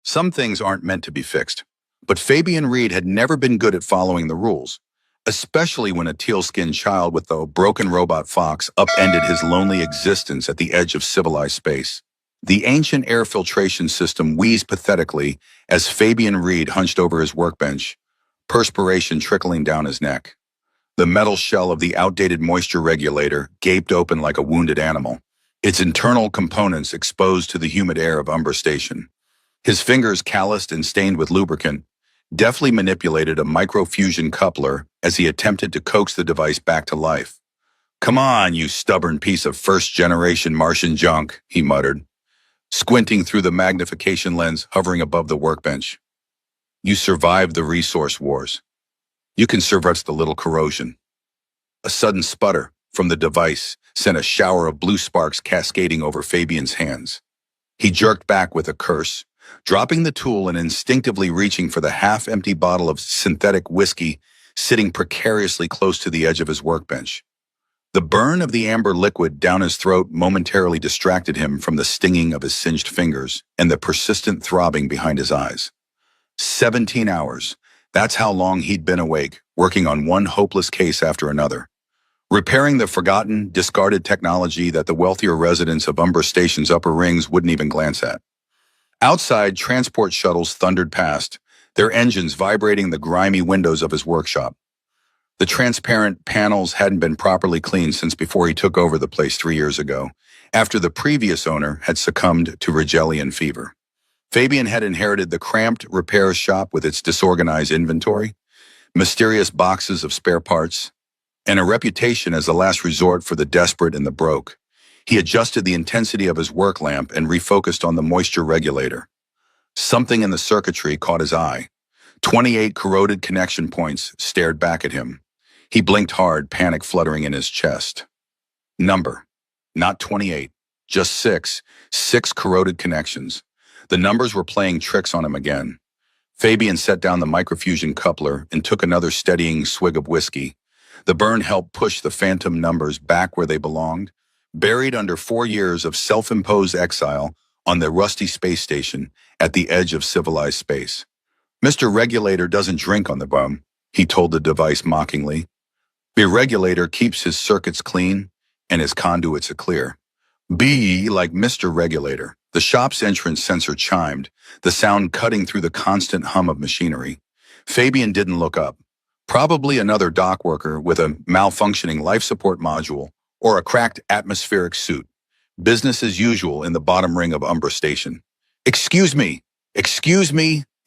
Some things aren't meant to be fixed. But Fabian Reed had never been good at following the rules, especially when a teal-skinned child with a broken robot fox upended his lonely existence at the edge of civilized space. The ancient air filtration system wheezed pathetically as Fabian Reed hunched over his workbench, perspiration trickling down his neck. The metal shell of the outdated moisture regulator gaped open like a wounded animal, its internal components exposed to the humid air of Umber Station. His fingers, calloused and stained with lubricant, deftly manipulated a microfusion coupler as he attempted to coax the device back to life. "Come on, you stubborn piece of first-generation Martian junk," he muttered, squinting through the magnification lens hovering above the workbench. "You survived the resource wars. You can survive the little corrosion." A sudden sputter from the device sent a shower of blue sparks cascading over Fabian's hands. He jerked back with a curse, dropping the tool and instinctively reaching for the half-empty bottle of synthetic whiskey sitting precariously close to the edge of his workbench. The burn of the amber liquid down his throat momentarily distracted him from the stinging of his singed fingers and the persistent throbbing behind his eyes. 17 hours. That's how long he'd been awake, working on one hopeless case after another. Repairing the forgotten, discarded technology that the wealthier residents of Umber Station's upper rings wouldn't even glance at. Outside, transport shuttles thundered past, their engines vibrating the grimy windows of his workshop. The transparent panels hadn't been properly cleaned since before he took over the place 3 years ago, after the previous owner had succumbed to Rigelian fever. Fabian had inherited the cramped repair shop with its disorganized inventory, mysterious boxes of spare parts, and a reputation as a last resort for the desperate and the broke. He adjusted the intensity of his work lamp and refocused on the moisture regulator. Something in the circuitry caught his eye. 28 corroded connection points stared back at him. He blinked hard, panic fluttering in his chest. Number. Not 28, just 6. 6 corroded connections. The numbers were playing tricks on him again. Fabian set down the microfusion coupler and took another steadying swig of whiskey. The burn helped push the phantom numbers back where they belonged, buried under 4 years of self-imposed exile on the rusty space station at the edge of civilized space. "Mr. Regulator doesn't drink on the bum," he told the device mockingly. "The regulator keeps his circuits clean and his conduits clear. Be ye like Mr. Regulator." The shop's entrance sensor chimed, the sound cutting through the constant hum of machinery. Fabian didn't look up. Probably another dock worker with a malfunctioning life support module or a cracked atmospheric suit. Business as usual in the bottom ring of Umber Station. Excuse me,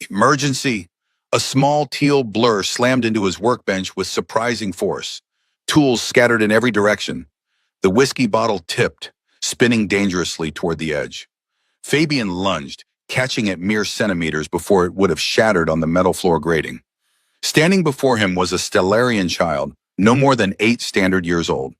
emergency." A small teal blur slammed into his workbench with surprising force. Tools scattered in every direction. The whiskey bottle tipped, spinning dangerously toward the edge. Fabian lunged, catching it mere centimeters before it would have shattered on the metal floor grating. Standing before him was a Stellarian child, no more than 8 standard years old.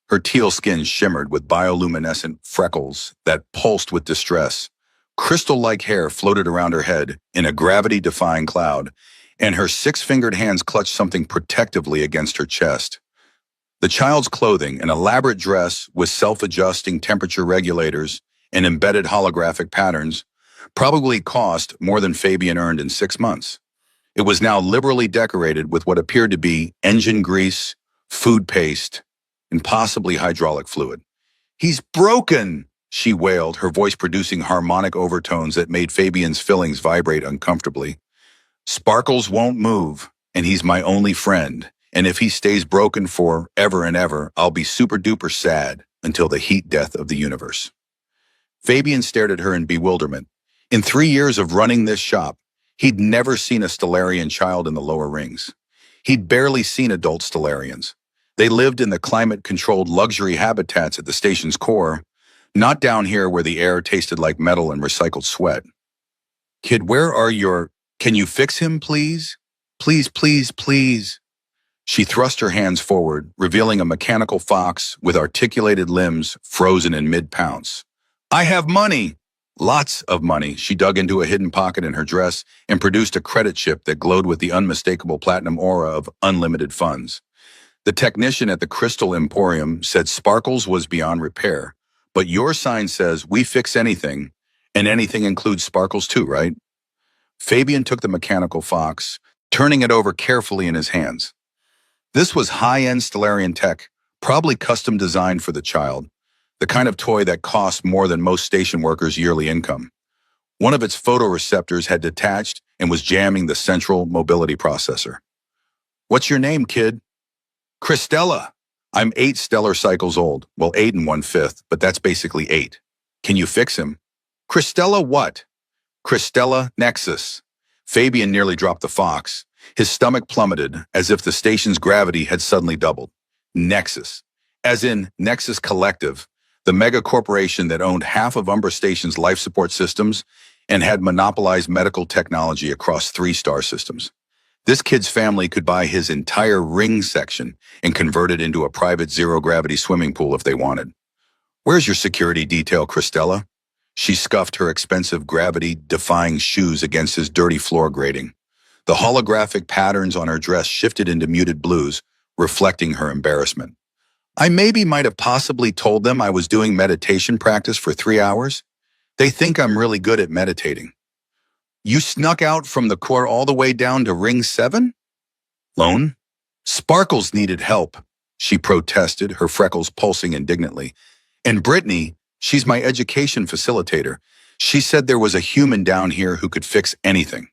Her teal skin shimmered with bioluminescent freckles that pulsed with distress. Crystal-like hair floated around her head in a gravity-defying cloud, and her 6-fingered hands clutched something protectively against her chest. The child's clothing, an elaborate dress with self-adjusting temperature regulators and embedded holographic patterns, probably cost more than Fabian earned in 6 months. It was now liberally decorated with what appeared to be engine grease, food paste, and possibly hydraulic fluid. "He's broken!" she wailed, her voice producing harmonic overtones that made Fabian's fillings vibrate uncomfortably. "Sparkles won't move, and he's my only friend, and if he stays broken forever and ever, I'll be super-duper sad until the heat death of the universe." Fabian stared at her in bewilderment. In 3 years of running this shop, he'd never seen a Stellarian child in the lower rings. He'd barely seen adult Stellarians. They lived in the climate-controlled luxury habitats at the station's core, not down here where the air tasted like metal and recycled sweat. "Kid, where are your... Can you fix him, please? Please, please, please." She thrust her hands forward, revealing a mechanical fox with articulated limbs frozen in mid-pounce. "I have money!" Lots of money. She dug into a hidden pocket in her dress and produced a credit chip that glowed with the unmistakable platinum aura of unlimited funds. The technician at the Crystal Emporium said Sparkles was beyond repair, but your sign says we fix anything, and anything includes Sparkles too, right? Fabian took the mechanical fox, turning it over carefully in his hands. This was high-end Stellarian tech, probably custom designed for the child, the kind of toy that cost more than most station workers' yearly income. One of its photoreceptors had detached and was jamming the central mobility processor. "What's your name, kid?" "Christella. I'm 8 stellar cycles old. Well, 8 and 1/5, but that's basically 8. Can you fix him?" "Christella what?" "Christella Nexus." Fabian nearly dropped the fox. His stomach plummeted as if the station's gravity had suddenly doubled. Nexus. As in Nexus Collective, the mega corporation that owned half of Umbra Station's life support systems and had monopolized medical technology across 3 star systems. This kid's family could buy his entire ring section and convert it into a private zero-gravity swimming pool if they wanted. "Where's your security detail, Christella?" She scuffed her expensive gravity-defying shoes against his dirty floor grating. The holographic patterns on her dress shifted into muted blues, reflecting her embarrassment. "I maybe might have possibly told them I was doing meditation practice for 3 hours. They think I'm really good at meditating." "You snuck out from the core all the way down to Ring 7? Lone?" "Sparkles needed help," she protested, her freckles pulsing indignantly. "And Brittany, she's my education facilitator. She said there was a human down here who could fix anything,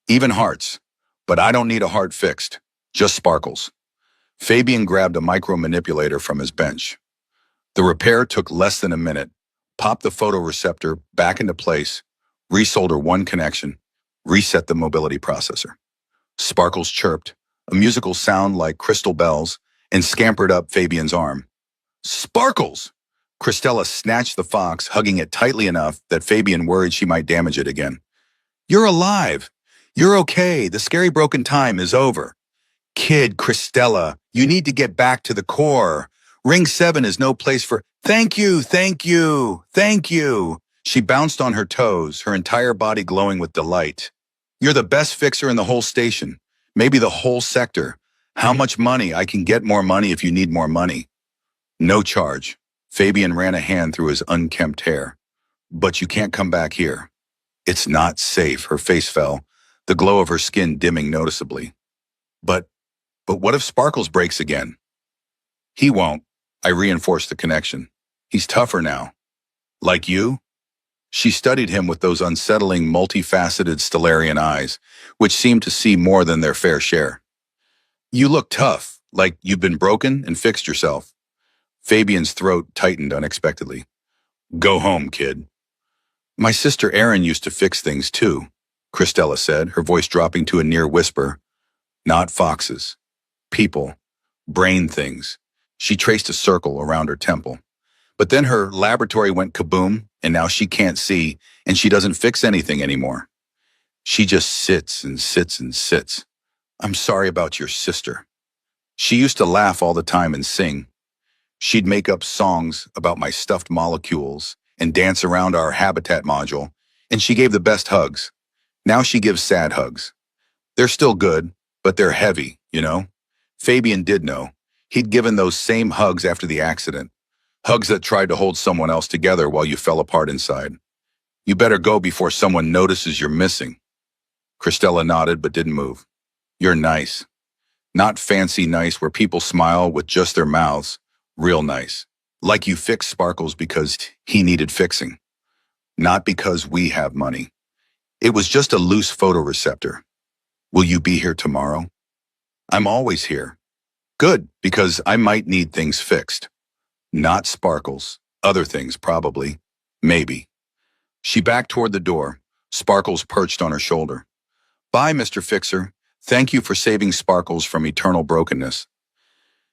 even hearts. But I don't need a heart fixed, just sparkles." Fabian grabbed a micro-manipulator from his bench. The repair took less than a minute. Pop the photoreceptor back into place, resolder one connection, reset the mobility processor. Sparkles chirped, a musical sound like crystal bells, and scampered up Fabian's arm. "Sparkles!" Christella snatched the fox, hugging it tightly enough that Fabian worried she might damage it again. "You're alive! You're okay! The scary broken time is over." "Kid, Christella, you need to get back to the core. Ring 7 is no place for—" "Thank you, thank you, thank you." She bounced on her toes, her entire body glowing with delight. "You're the best fixer in the whole station, maybe the whole sector. How much money? I can get more money if you need more money." "No charge." Fabian ran a hand through his unkempt hair. "But you can't come back here." "It's not safe." Her face fell, the glow of her skin dimming noticeably. But what if Sparkles breaks again?" "He won't." I reinforced the connection. "He's tougher now." "Like you?" She studied him with those unsettling, multifaceted Stellarian eyes, which seemed to see more than their fair share. "You look tough, like you've been broken and fixed yourself." Fabian's throat tightened unexpectedly. "Go home, kid." "My sister Erin used to fix things too," Christella said, her voice dropping to a near whisper. "Not foxes. People. Brain things." She traced a circle around her temple. "But then her laboratory went kaboom, and now she can't see, and she doesn't fix anything anymore. She just sits and sits and sits." "I'm sorry about your sister." "She used to laugh all the time and sing. She'd make up songs about my stuffed molecules and dance around our habitat module, and she gave the best hugs. Now she gives sad hugs. They're still good, but they're heavy, you know?" Fabian did know. He'd given those same hugs after the accident. Hugs that tried to hold someone else together while you fell apart inside. "You better go before someone notices you're missing." Christella nodded but didn't move. "You're nice. Not fancy nice where people smile with just their mouths. Real nice. Like you fixed Sparkles because he needed fixing. Not because we have money. It was just a loose photoreceptor. Will you be here tomorrow?" "I'm always here." "Good, because I might need things fixed." "Not Sparkles. Other things, probably. Maybe." She backed toward the door, Sparkles perched on her shoulder. "Bye, Mr. Fixer. Thank you for saving Sparkles from eternal brokenness."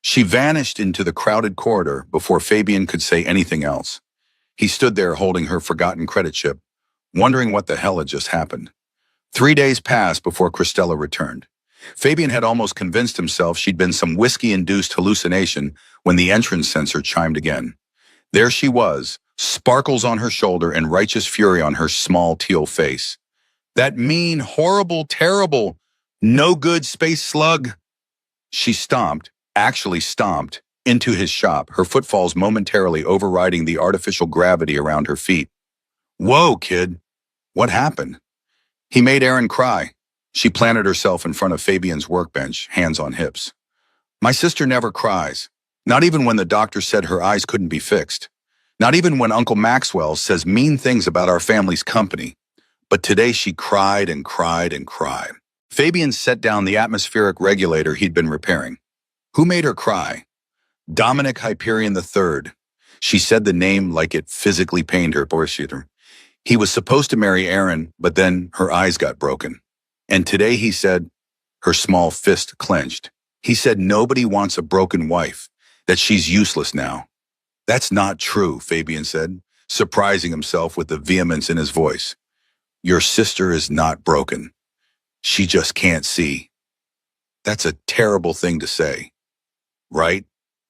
She vanished into the crowded corridor before Fabian could say anything else. He stood there holding her forgotten credit chip, wondering what the hell had just happened. 3 days passed before Christella returned. Fabian had almost convinced himself she'd been some whiskey-induced hallucination when the entrance sensor chimed again. There she was, Sparkles on her shoulder and righteous fury on her small teal face. "That mean, horrible, terrible, no-good space slug." She stomped, actually stomped, into his shop, her footfalls momentarily overriding the artificial gravity around her feet. "Whoa, kid. What happened?" He made Erin cry. She planted herself in front of Fabian's workbench, hands on hips. My sister never cries. Not even when the doctor said her eyes couldn't be fixed. Not even when Uncle Maxwell says mean things about our family's company. But today she cried and cried and cried. Fabian set down the atmospheric regulator he'd been repairing. Who made her cry? Dominic Hyperion III. She said the name like it physically pained her. He was supposed to marry Erin, but then her eyes got broken. And today he said, her small fist clenched. He said nobody wants a broken wife, that she's useless now. That's not true, Fabian said, surprising himself with the vehemence in his voice. Your sister is not broken. She just can't see. That's a terrible thing to say. Right?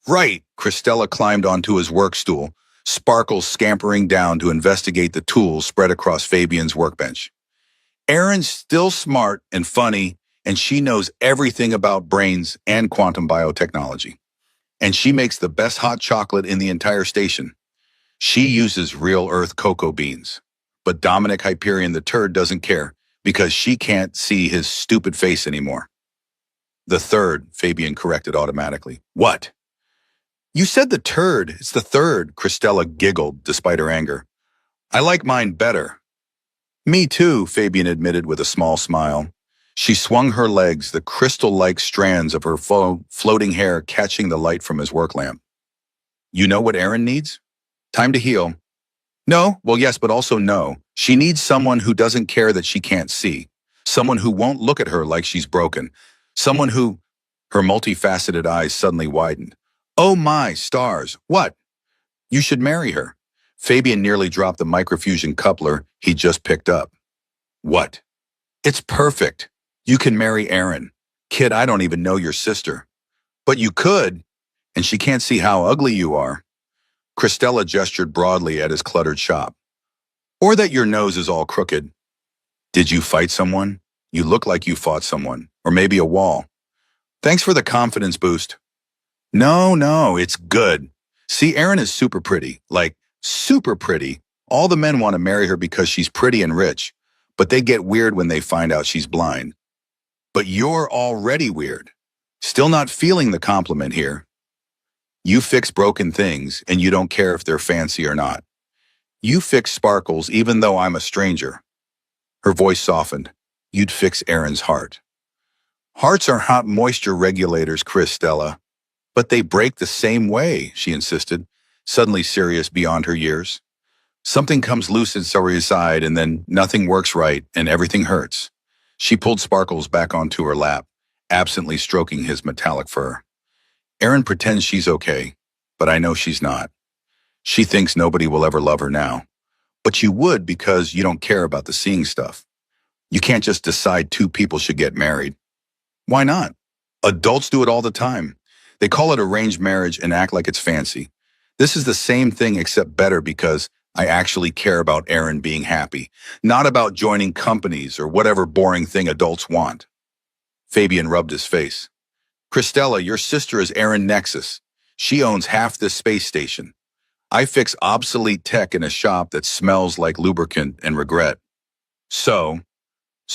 Right! Christella climbed onto his work stool, Sparkles scampering down to investigate the tools spread across Fabian's workbench. Erin's still smart and funny, and she knows everything about brains and quantum biotechnology. And she makes the best hot chocolate in the entire station. She uses real earth cocoa beans. But Dominic Hyperion the Turd doesn't care, because she can't see his stupid face anymore. The third, Fabian corrected automatically. What? You said the turd. It's the third, Christella giggled despite her anger. I like mine better. Me too, Fabian admitted with a small smile. She swung her legs, the crystal-like strands of her floating hair catching the light from his work lamp. You know what Erin needs? Time to heal. No, well, yes, but also no. She needs someone who doesn't care that she can't see. Someone who won't look at her like she's broken. Someone who... Her multifaceted eyes suddenly widened. Oh my stars, what? You should marry her. Fabian nearly dropped the microfusion coupler he just picked up. What? It's perfect. You can marry Erin. Kid, I don't even know your sister. But you could, and she can't see how ugly you are. Christella gestured broadly at his cluttered shop. Or that your nose is all crooked. Did you fight someone? You look like you fought someone, or maybe a wall. Thanks for the confidence boost. No, it's good. See, Erin is super pretty, like super pretty. All the men want to marry her because she's pretty and rich, but they get weird when they find out she's blind. But you're already weird. Still not feeling the compliment here. You fix broken things, and you don't care if they're fancy or not. You fix Sparkles even though I'm a stranger. Her voice softened. You'd fix Erin's heart. Hearts are hot moisture regulators, Christella. But they break the same way, she insisted, suddenly serious beyond her years. Something comes loose inside her side, and then nothing works right, and everything hurts. She pulled Sparkles back onto her lap, absently stroking his metallic fur. Erin pretends she's okay, but I know she's not. She thinks nobody will ever love her now. But you would because you don't care about the seeing stuff. You can't just decide two people should get married. Why not? Adults do it all the time. They call it arranged marriage and act like it's fancy. This is the same thing except better because I actually care about Erin being happy, not about joining companies or whatever boring thing adults want. Fabian rubbed his face. Christella, your sister is Erin Nexus. She owns half this space station. I fix obsolete tech in a shop that smells like lubricant and regret. So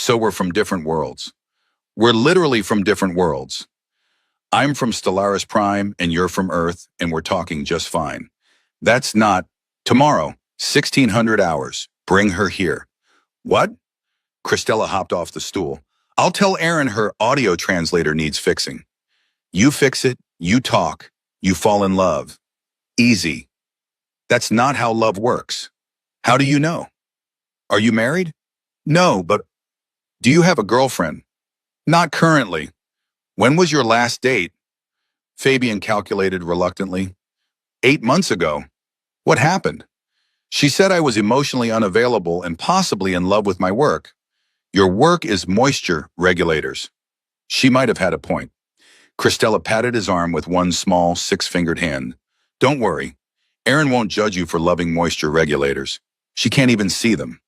we're from different worlds. We're literally from different worlds. I'm from Stellaris Prime, and you're from Earth, and we're talking just fine. That's not... Tomorrow, 1600 hours. Bring her here. What? Christella hopped off the stool. I'll tell Erin her audio translator needs fixing. You fix it, you talk, you fall in love. Easy. That's not how love works. How do you know? Are you married? No, but... Do you have a girlfriend? Not currently. When was your last date? Fabian calculated reluctantly. 8 months ago. What happened? She said I was emotionally unavailable and possibly in love with my work. Your work is moisture regulators. She might have had a point. Christella patted his arm with one small, six-fingered hand. Don't worry. Erin won't judge you for loving moisture regulators. She can't even see them.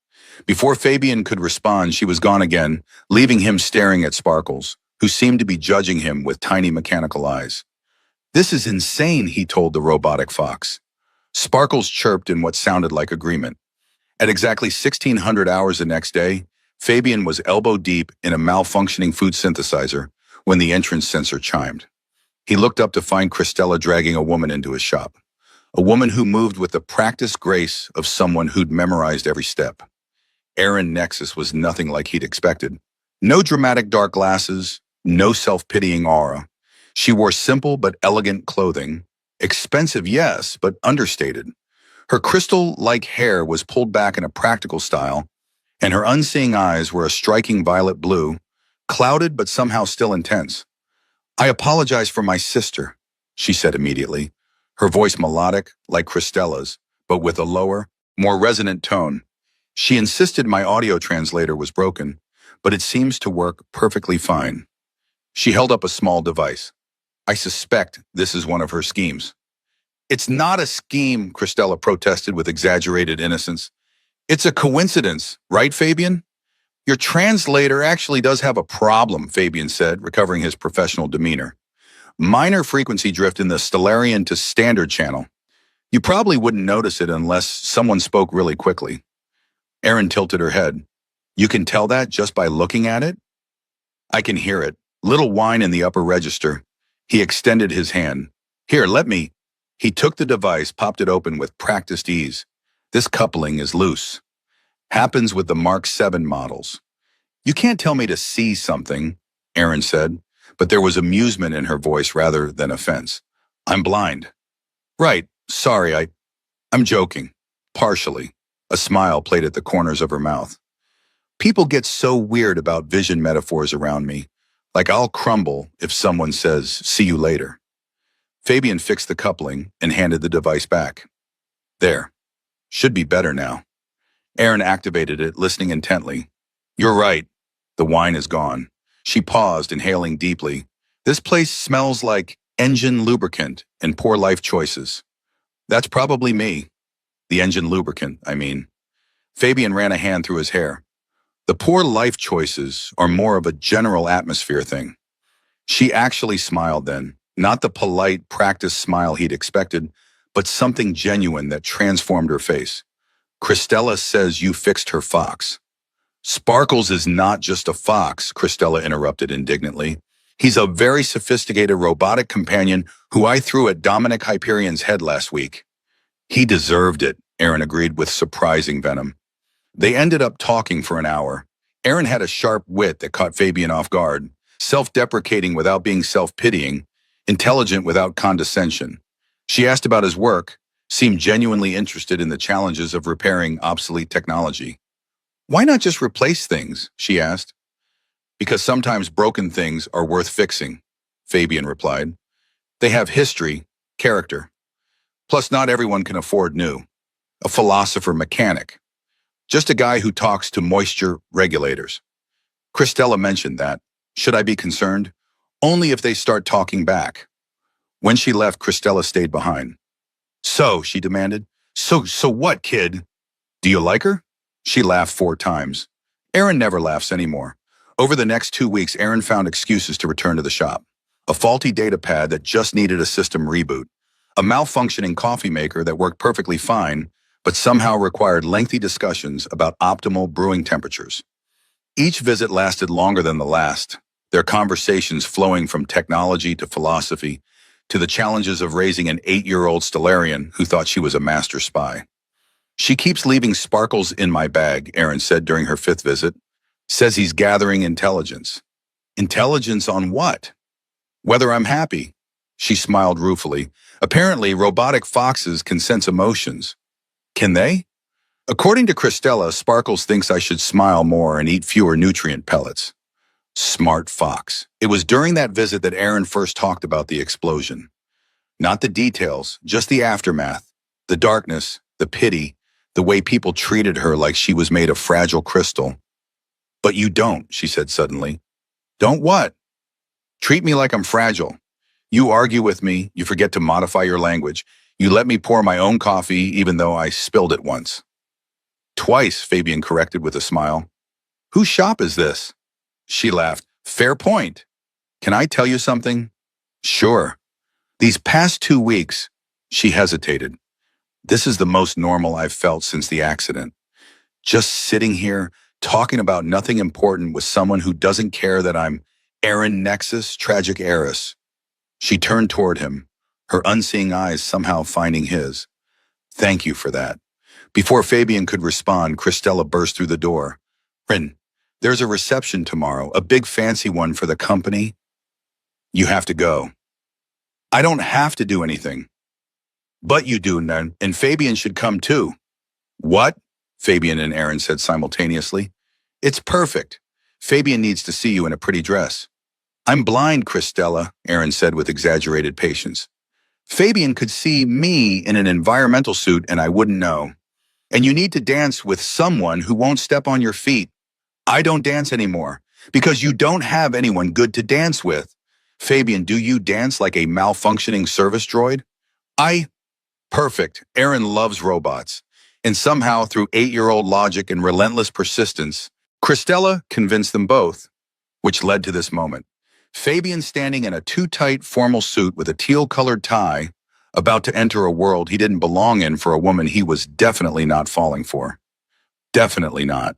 Before Fabian could respond, she was gone again, leaving him staring at Sparkles, who seemed to be judging him with tiny mechanical eyes. This is insane, he told the robotic fox. Sparkles chirped in what sounded like agreement. At exactly 1600 hours the next day, Fabian was elbow deep in a malfunctioning food synthesizer when the entrance sensor chimed. He looked up to find Christella dragging a woman into his shop, a woman who moved with the practiced grace of someone who'd memorized every step. Erin Nexus was nothing like he'd expected. No dramatic dark glasses, no self-pitying aura. She wore simple but elegant clothing. Expensive, yes, but understated. Her crystal-like hair was pulled back in a practical style, and her unseeing eyes were a striking violet blue, clouded but somehow still intense. "I apologize for my sister," she said immediately, her voice melodic like Christella's, but with a lower, more resonant tone. "She insisted my audio translator was broken, but it seems to work perfectly fine." She held up a small device. "I suspect this is one of her schemes." "It's not a scheme," Christella protested with exaggerated innocence. "It's a coincidence, right, Fabian?" "Your translator actually does have a problem," Fabian said, recovering his professional demeanor. "Minor frequency drift in the Stellarian to Standard channel. You probably wouldn't notice it unless someone spoke really quickly." Erin tilted her head. "You can tell that just by looking at it?" "I can hear it. Little whine in the upper register." He extended his hand. "Here, let me." He took the device, popped it open with practiced ease. "This coupling is loose. Happens with the Mark 7 models." "You can't tell me to see something," Erin said, but there was amusement in her voice rather than offense. "I'm blind." "Right, sorry, I'm joking." Partially. A smile played at the corners of her mouth. "People get so weird about vision metaphors around me. Like I'll crumble if someone says, 'See you later.'" Fabian fixed the coupling and handed the device back. "There. Should be better now." Erin activated it, listening intently. "You're right. The wine is gone." She paused, inhaling deeply. "This place smells like engine lubricant and poor life choices." "That's probably me. The engine lubricant, I mean." Fabian ran a hand through his hair. "The poor life choices are more of a general atmosphere thing." She actually smiled then, not the polite, practiced smile he'd expected, but something genuine that transformed her face. "Christella says you fixed her fox." "Sparkles is not just a fox," Christella interrupted indignantly. "He's a very sophisticated robotic companion who I threw at Dominic Hyperion's head last week." "He deserved it," Erin agreed with surprising venom. They ended up talking for an hour. Erin had a sharp wit that caught Fabian off guard, self-deprecating without being self-pitying, intelligent without condescension. She asked about his work, seemed genuinely interested in the challenges of repairing obsolete technology. "Why not just replace things?" she asked. "Because sometimes broken things are worth fixing," Fabian replied. "They have history, character. Plus, not everyone can afford new. A philosopher mechanic. Just a guy who talks to moisture regulators." Christella mentioned that. "Should I be concerned?" "Only if they start talking back." When she left, Christella stayed behind. "So," she demanded. So what, kid? Do you like her?" She laughed 4 times. Erin never laughs anymore. Over the next 2 weeks, Erin found excuses to return to the shop. A faulty data pad that just needed a system reboot. A malfunctioning coffee maker that worked perfectly fine, but somehow required lengthy discussions about optimal brewing temperatures. Each visit lasted longer than the last, their conversations flowing from technology to philosophy, to the challenges of raising an 8-year-old Stellarian who thought she was a master spy. "She keeps leaving sparkles in my bag," Erin said during her 5th visit. "Says he's gathering intelligence." "Intelligence on what?" "Whether I'm happy." She smiled ruefully. "Apparently, robotic foxes can sense emotions." "Can they?" "According to Christella, Sparkles thinks I should smile more and eat fewer nutrient pellets." Smart fox. It was during that visit that Erin first talked about the explosion. Not the details, just the aftermath, the darkness, the pity, the way people treated her like she was made of fragile crystal. "But you don't," she said suddenly. "Don't what?" "Treat me like I'm fragile. You argue with me, you forget to modify your language. You let me pour my own coffee even though I spilled it once." "Twice," Fabian corrected with a smile. "Whose shop is this?" She laughed. "Fair point. Can I tell you something?" "Sure." "These past 2 weeks," she hesitated. "This is the most normal I've felt since the accident. Just sitting here, talking about nothing important with someone who doesn't care that I'm Aaron Nexus, tragic heiress. She turned toward him, her unseeing eyes somehow finding his. Thank you for that. Before Fabian could respond, Christella burst through the door. Rin, there's a reception tomorrow, a big fancy one for the company. You have to go. I don't have to do anything. But you do, and Fabian should come too. What? Fabian and Aaron said simultaneously. It's perfect. Fabian needs to see you in a pretty dress. I'm blind, Christella, Aaron said with exaggerated patience. Fabian could see me in an environmental suit and I wouldn't know. And you need to dance with someone who won't step on your feet. I don't dance anymore because you don't have anyone good to dance with. Fabian, do you dance like a malfunctioning service droid? Perfect. Aaron loves robots. And somehow, through 8-year-old logic and relentless persistence, Christella convinced them both, which led to this moment. Fabian standing in a too-tight formal suit with a teal-colored tie, about to enter a world he didn't belong in for a woman he was definitely not falling for. Definitely not.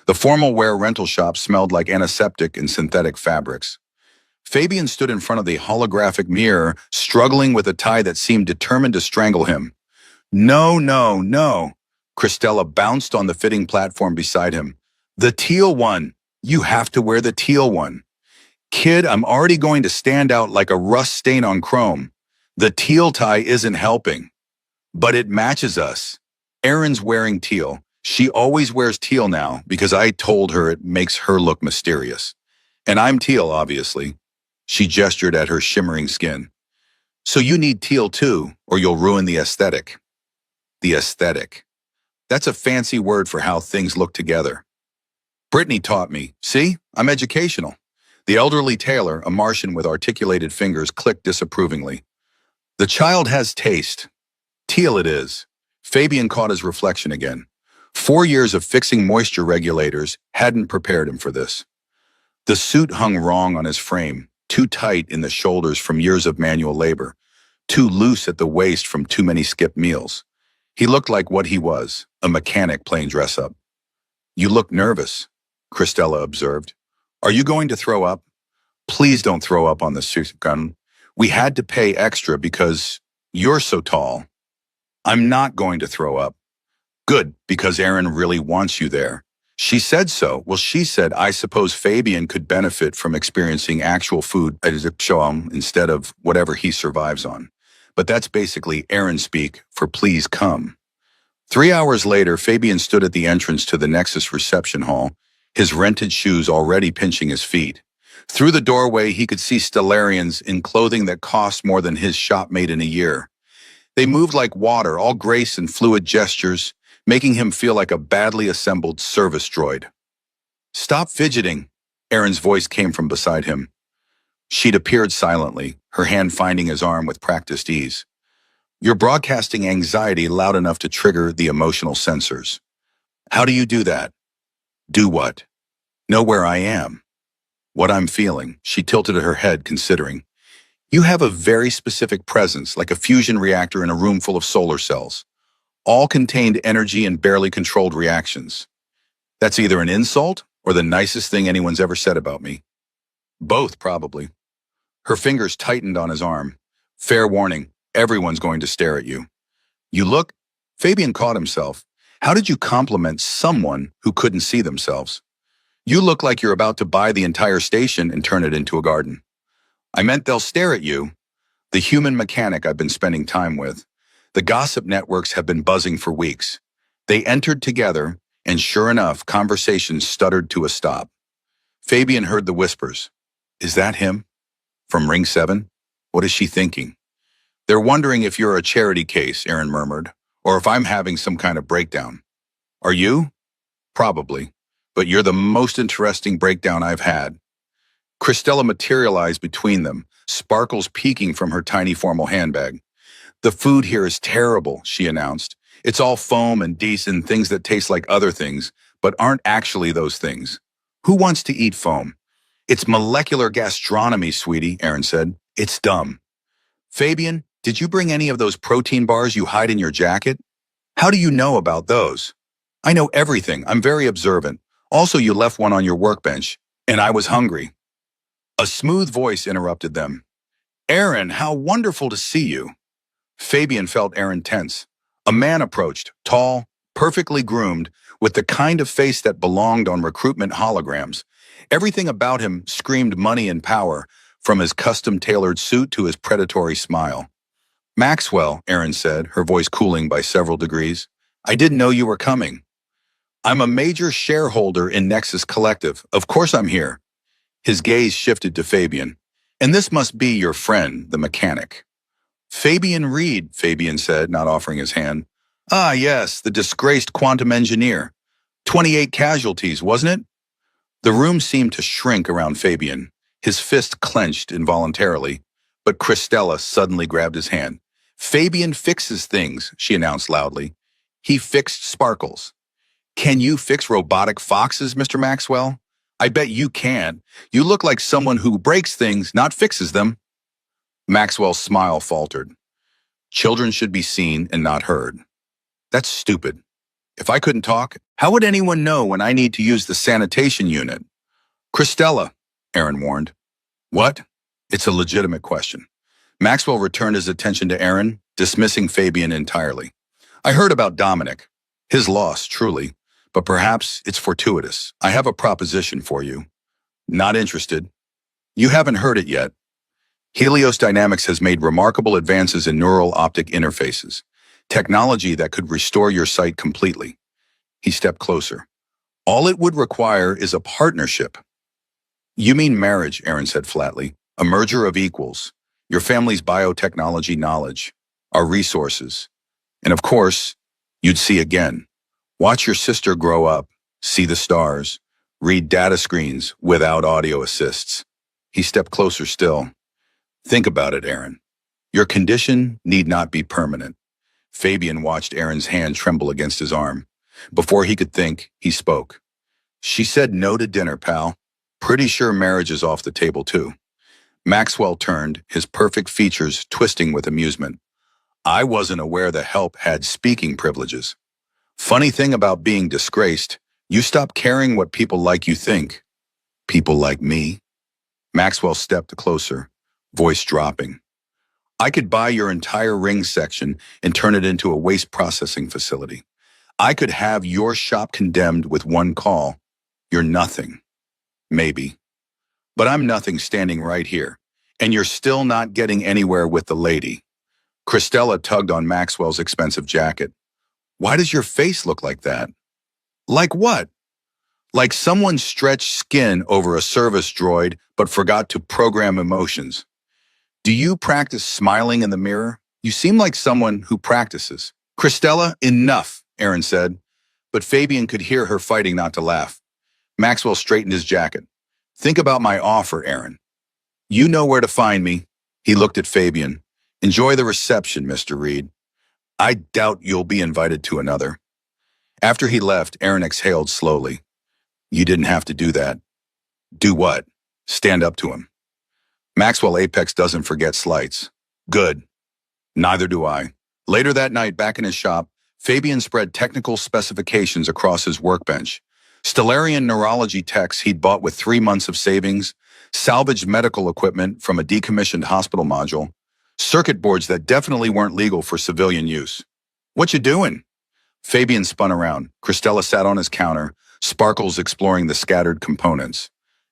The formal wear rental shop smelled like antiseptic and synthetic fabrics. Fabian stood in front of the holographic mirror, struggling with a tie that seemed determined to strangle him. No, no, no. Christella bounced on the fitting platform beside him. The teal one. You have to wear the teal one. Kid, I'm already going to stand out like a rust stain on chrome. The teal tie isn't helping. But it matches us. Erin's wearing teal. She always wears teal now because I told her it makes her look mysterious. And I'm teal, obviously. She gestured at her shimmering skin. So you need teal too, or you'll ruin the aesthetic. The aesthetic. That's a fancy word for how things look together. Brittany taught me. See, I'm educational. The elderly tailor, a Martian with articulated fingers, clicked disapprovingly. The child has taste. Teal it is. Fabian caught his reflection again. 4 years of fixing moisture regulators hadn't prepared him for this. The suit hung wrong on his frame, too tight in the shoulders from years of manual labor, too loose at the waist from too many skipped meals. He looked like what he was, a mechanic playing dress-up. You look nervous, Christella observed. Are you going to throw up? Please don't throw up on the suit gun. We had to pay extra because you're so tall. I'm not going to throw up. Good, because Aaron really wants you there. She said so. Well, she said, I suppose Fabian could benefit from experiencing actual food at his show instead of whatever he survives on. But that's basically Aaron speak for please come. 3 hours later, Fabian stood at the entrance to the Nexus reception hall, his rented shoes already pinching his feet. Through the doorway, he could see Stellarians in clothing that cost more than his shop made in a year. They moved like water, all grace and fluid gestures, making him feel like a badly assembled service droid. Stop fidgeting, Aaron's voice came from beside him. She'd appeared silently, her hand finding his arm with practiced ease. You're broadcasting anxiety loud enough to trigger the emotional sensors. How do you do that? Do what? Know where I am. What I'm feeling. She tilted her head, considering. You have a very specific presence, like a fusion reactor in a room full of solar cells. All contained energy and barely controlled reactions. That's either an insult or the nicest thing anyone's ever said about me. Both, probably. Her fingers tightened on his arm. Fair warning, everyone's going to stare at you. You look, Fabian caught himself. How did you compliment someone who couldn't see themselves? You look like you're about to buy the entire station and turn it into a garden. I meant they'll stare at you. The human mechanic I've been spending time with. The gossip networks have been buzzing for weeks. They entered together, and sure enough, conversations stuttered to a stop. Fabian heard the whispers. Is that him? From Ring 7? What is she thinking? They're wondering if you're a charity case, Aaron murmured, or if I'm having some kind of breakdown. Are you? Probably. But you're the most interesting breakdown I've had. Christella materialized between them, sparkles peeking from her tiny formal handbag. The food here is terrible, she announced. It's all foam and decent things that taste like other things, but aren't actually those things. Who wants to eat foam? It's molecular gastronomy, sweetie, Aaron said. It's dumb. Fabian, did you bring any of those protein bars you hide in your jacket? How do you know about those? I know everything. I'm very observant. Also, you left one on your workbench, and I was hungry. A smooth voice interrupted them. Aaron, how wonderful to see you. Fabian felt Aaron tense. A man approached, tall, perfectly groomed, with the kind of face that belonged on recruitment holograms. Everything about him screamed money and power, from his custom-tailored suit to his predatory smile. Maxwell, Aaron said, her voice cooling by several degrees. I didn't know you were coming. I'm a major shareholder in Nexus Collective. Of course I'm here. His gaze shifted to Fabian. And this must be your friend, the mechanic. Fabian Reed, Fabian said, not offering his hand. Ah, yes, the disgraced quantum engineer. 28 casualties, wasn't it? The room seemed to shrink around Fabian, his fist clenched involuntarily, but Christella suddenly grabbed his hand. Fabian fixes things, she announced loudly. He fixed Sparkles. Can you fix robotic foxes, Mr. Maxwell? I bet you can. You look like someone who breaks things, not fixes them. Maxwell's smile faltered. Children should be seen and not heard. That's stupid. If I couldn't talk, how would anyone know when I need to use the sanitation unit? Christella, Aaron warned. What? It's a legitimate question. Maxwell returned his attention to Aaron, dismissing Fabian entirely. I heard about Dominic. His loss, truly. But perhaps it's fortuitous. I have a proposition for you. Not interested. You haven't heard it yet. Helios Dynamics has made remarkable advances in neural optic interfaces, technology that could restore your sight completely. He stepped closer. All it would require is a partnership. You mean marriage, Aaron said flatly. A merger of equals. Your family's biotechnology knowledge, our resources. And of course, you'd see again. Watch your sister grow up, see the stars, read data screens without audio assists. He stepped closer still. Think about it, Aaron. Your condition need not be permanent. Fabian watched Aaron's hand tremble against his arm. Before he could think, he spoke. She said no to dinner, pal. Pretty sure marriage is off the table, too. Maxwell turned, his perfect features twisting with amusement. I wasn't aware the help had speaking privileges. Funny thing about being disgraced, you stop caring what people like you think. People like me. Maxwell stepped closer, voice dropping. I could buy your entire ring section and turn it into a waste processing facility. I could have your shop condemned with one call. You're nothing. Maybe. But I'm nothing standing right here. And you're still not getting anywhere with the lady. Christella tugged on Maxwell's expensive jacket. Why does your face look like that? Like what? Like someone stretched skin over a service droid but forgot to program emotions. Do you practice smiling in the mirror? You seem like someone who practices. Christella, enough, Aaron said, but Fabian could hear her fighting not to laugh. Maxwell straightened his jacket. Think about my offer, Aaron. You know where to find me. He looked at Fabian. Enjoy the reception, Mr. Reed. I doubt you'll be invited to another. After he left, Aaron exhaled slowly. You didn't have to do that. Do what? Stand up to him. Maxwell Apex doesn't forget slights. Good. Neither do I. Later that night, back in his shop, Fabian spread technical specifications across his workbench. Stellarian neurology techs he'd bought with 3 months of savings, salvaged medical equipment from a decommissioned hospital module, circuit boards that definitely weren't legal for civilian use. What you doing? Fabian spun around. Christella sat on his counter, Sparkles exploring the scattered components.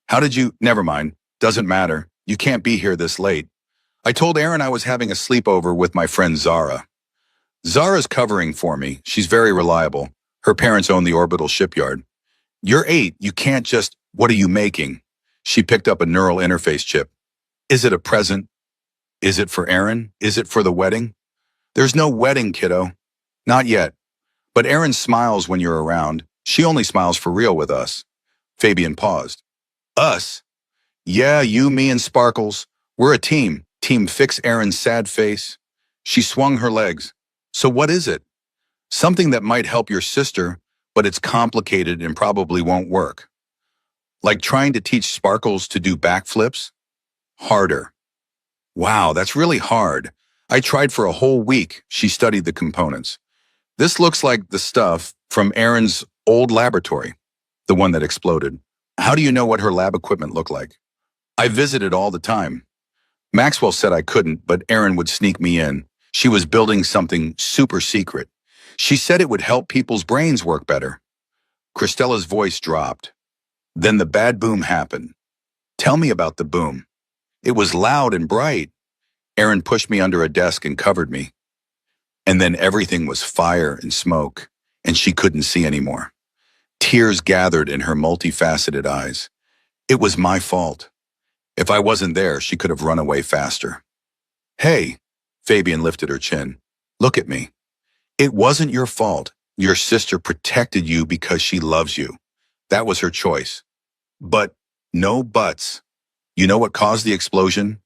How did you? Never mind. Doesn't matter. You can't be here this late. I told Aaron I was having a sleepover with my friend Zara. Zara's covering for me. She's very reliable. Her parents own the orbital shipyard. You're 8. You can't just, what are you making? She picked up a neural interface chip. Is it a present? Is it for Aaron? Is it for the wedding? There's no wedding, kiddo. Not yet. But Aaron smiles when you're around. She only smiles for real with us. Fabian paused. Us? Yeah, you, me, and Sparkles. We're a team. Team fix Aaron's sad face. She swung her legs. So what is it? Something that might help your sister, but it's complicated and probably won't work. Like trying to teach Sparkles to do backflips? Harder. Wow, that's really hard. I tried for a whole week. She studied the components. This looks like the stuff from Aaron's old laboratory. The one that exploded. How do you know what her lab equipment looked like? I visited all the time. Maxwell said I couldn't, but Erin would sneak me in. She was building something super secret. She said it would help people's brains work better. Christella's voice dropped. Then the bad boom happened. Tell me about the boom. It was loud and bright. Erin pushed me under a desk and covered me. And then everything was fire and smoke, and she couldn't see anymore. Tears gathered in her multifaceted eyes. It was my fault. If I wasn't there, she could have run away faster. Hey, Fabian lifted her chin. Look at me. It wasn't your fault. Your sister protected you because she loves you. That was her choice. But no buts. You know what caused the explosion?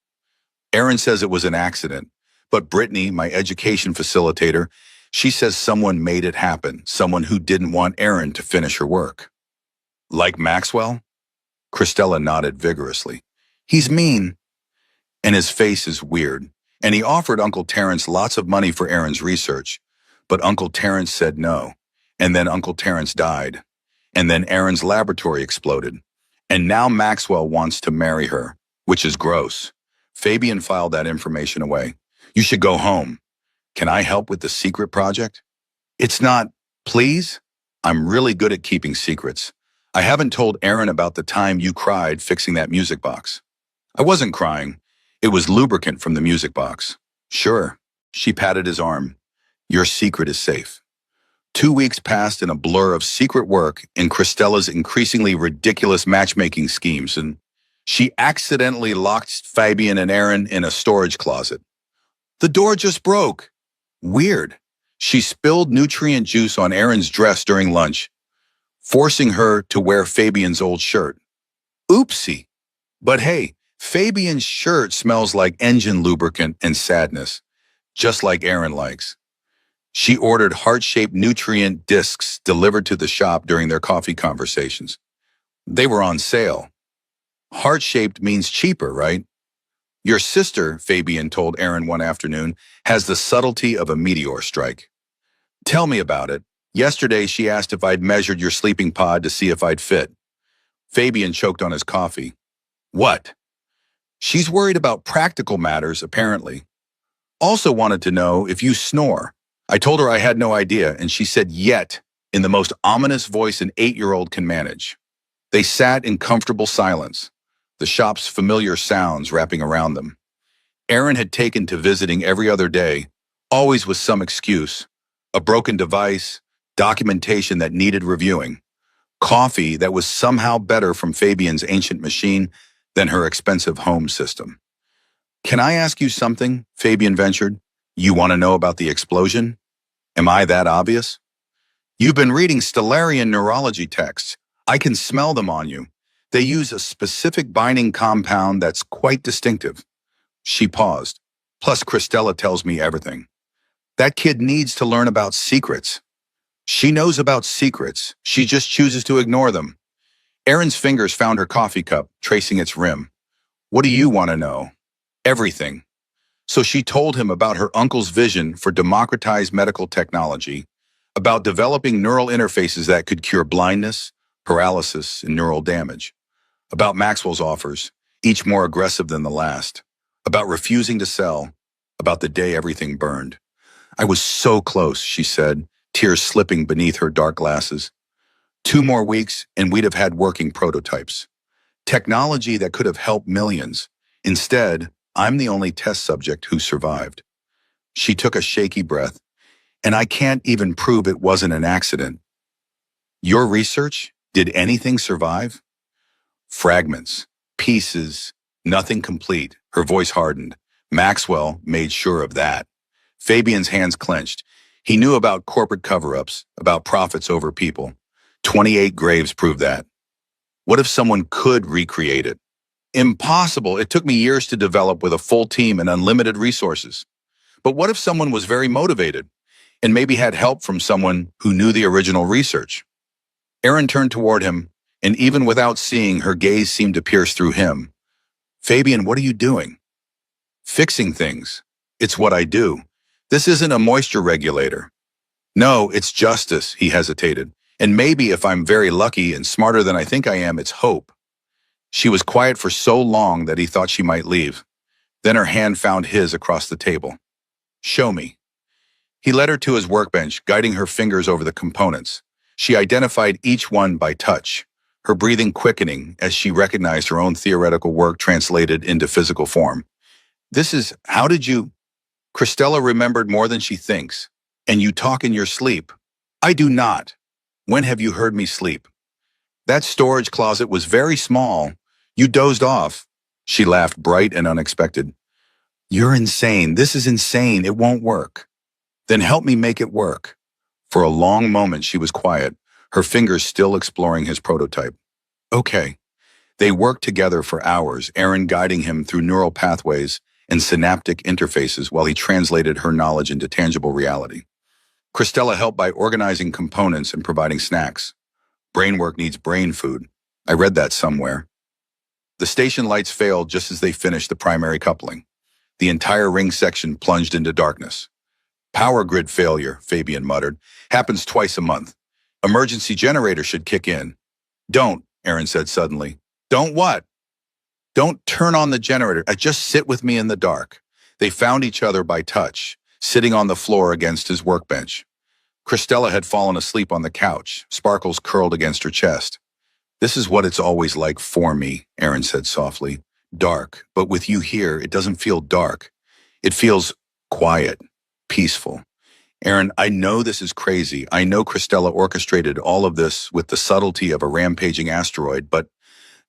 Erin says it was an accident, but Brittany, my education facilitator, she says someone made it happen, someone who didn't want Erin to finish her work. Like Maxwell? Christella nodded vigorously. He's mean. And his face is weird. And he offered Uncle Terrence lots of money for Erin's research. But Uncle Terrence said no. And then Uncle Terrence died. And then Erin's laboratory exploded. And now Maxwell wants to marry her, which is gross. Fabian filed that information away. You should go home. Can I help with the secret project? It's not, please? I'm really good at keeping secrets. I haven't told Erin about the time you cried fixing that music box. I wasn't crying. It was lubricant from the music box. Sure. She patted his arm. Your secret is safe. 2 weeks passed in a blur of secret work in Christella's increasingly ridiculous matchmaking schemes, and she accidentally locked Fabian and Erin in a storage closet. The door just broke. Weird. She spilled nutrient juice on Erin's dress during lunch, forcing her to wear Fabian's old shirt. Oopsie. But hey, Fabian's shirt smells like engine lubricant and sadness, just like Erin likes. She ordered heart-shaped nutrient discs delivered to the shop during their coffee conversations. They were on sale. Heart-shaped means cheaper, right? Your sister, Fabian told Erin one afternoon, has the subtlety of a meteor strike. Tell me about it. Yesterday, she asked if I'd measured your sleeping pod to see if I'd fit. Fabian choked on his coffee. What? She's worried about practical matters, apparently. Also wanted to know if you snore. I told her I had no idea, and she said yet in the most ominous voice an 8-year-old can manage. They sat in comfortable silence, the shop's familiar sounds wrapping around them. Erin had taken to visiting every other day, always with some excuse. A broken device, documentation that needed reviewing, coffee that was somehow better from Fabian's ancient machine than her expensive home system. Can I ask you something? Fabian ventured. You want to know about the explosion? Am I that obvious? You've been reading Stellarian neurology texts. I can smell them on you. They use a specific binding compound that's quite distinctive. She paused. Plus, Christella tells me everything. That kid needs to learn about secrets. She knows about secrets. She just chooses to ignore them. Erin's fingers found her coffee cup, tracing its rim. What do you want to know? Everything. So she told him about her uncle's vision for democratized medical technology, about developing neural interfaces that could cure blindness, paralysis, and neural damage, about Maxwell's offers, each more aggressive than the last, about refusing to sell, about the day everything burned. I was so close, she said, tears slipping beneath her dark glasses. 2 more weeks, and we'd have had working prototypes. Technology that could have helped millions. Instead, I'm the only test subject who survived. She took a shaky breath, and I can't even prove it wasn't an accident. Your research? Did anything survive? Fragments, pieces, nothing complete. Her voice hardened. Maxwell made sure of that. Fabian's hands clenched. He knew about corporate cover-ups, about profits over people. 28 graves proved that. What if someone could recreate it? Impossible. It took me years to develop with a full team and unlimited resources. But what if someone was very motivated and maybe had help from someone who knew the original research? Erin turned toward him, and even without seeing, her gaze seemed to pierce through him. Fabian, what are you doing? Fixing things. It's what I do. This isn't a moisture regulator. No, it's justice, he hesitated. And maybe if I'm very lucky and smarter than I think I am, it's hope. She was quiet for so long that he thought she might leave. Then her hand found his across the table. Show me. He led her to his workbench, guiding her fingers over the components. She identified each one by touch, her breathing quickening as she recognized her own theoretical work translated into physical form. How did you? Christella remembered more than she thinks. And you talk in your sleep. I do not. When have you heard me sleep? That storage closet was very small. You dozed off. She laughed, bright and unexpected. You're insane. This is insane. It won't work. Then help me make it work. For a long moment, she was quiet, her fingers still exploring his prototype. Okay. They worked together for hours, Aaron guiding him through neural pathways and synaptic interfaces while he translated her knowledge into tangible reality. Christella helped by organizing components and providing snacks. Brain work needs brain food. I read that somewhere. The station lights failed just as they finished the primary coupling. The entire ring section plunged into darkness. Power grid failure, Fabian muttered. Happens twice a month. Emergency generator should kick in. Don't, Aaron said suddenly. Don't what? Don't turn on the generator. Just sit with me in the dark. They found each other by touch, sitting on the floor against his workbench. Christella had fallen asleep on the couch, sparkles curled against her chest. This is what it's always like for me, Aaron said softly. Dark, but with you here, it doesn't feel dark. It feels quiet, peaceful. Aaron, I know this is crazy. I know Christella orchestrated all of this with the subtlety of a rampaging asteroid, but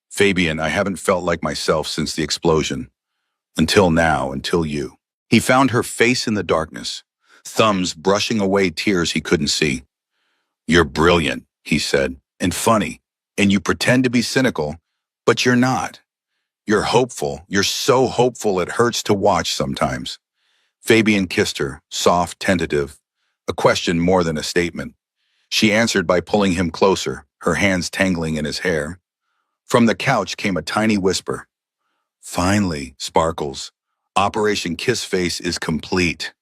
Fabian, I haven't felt like myself since the explosion. Until now, until you. He found her face in the darkness, thumbs brushing away tears he couldn't see. You're brilliant, he said, and funny, and you pretend to be cynical, but you're not. You're hopeful. You're so hopeful it hurts to watch sometimes. Fabian kissed her, soft, tentative, a question more than a statement. She answered by pulling him closer, her hands tangling in his hair. From the couch came a tiny whisper. Finally, Sparkles. Operation Kiss Face is complete.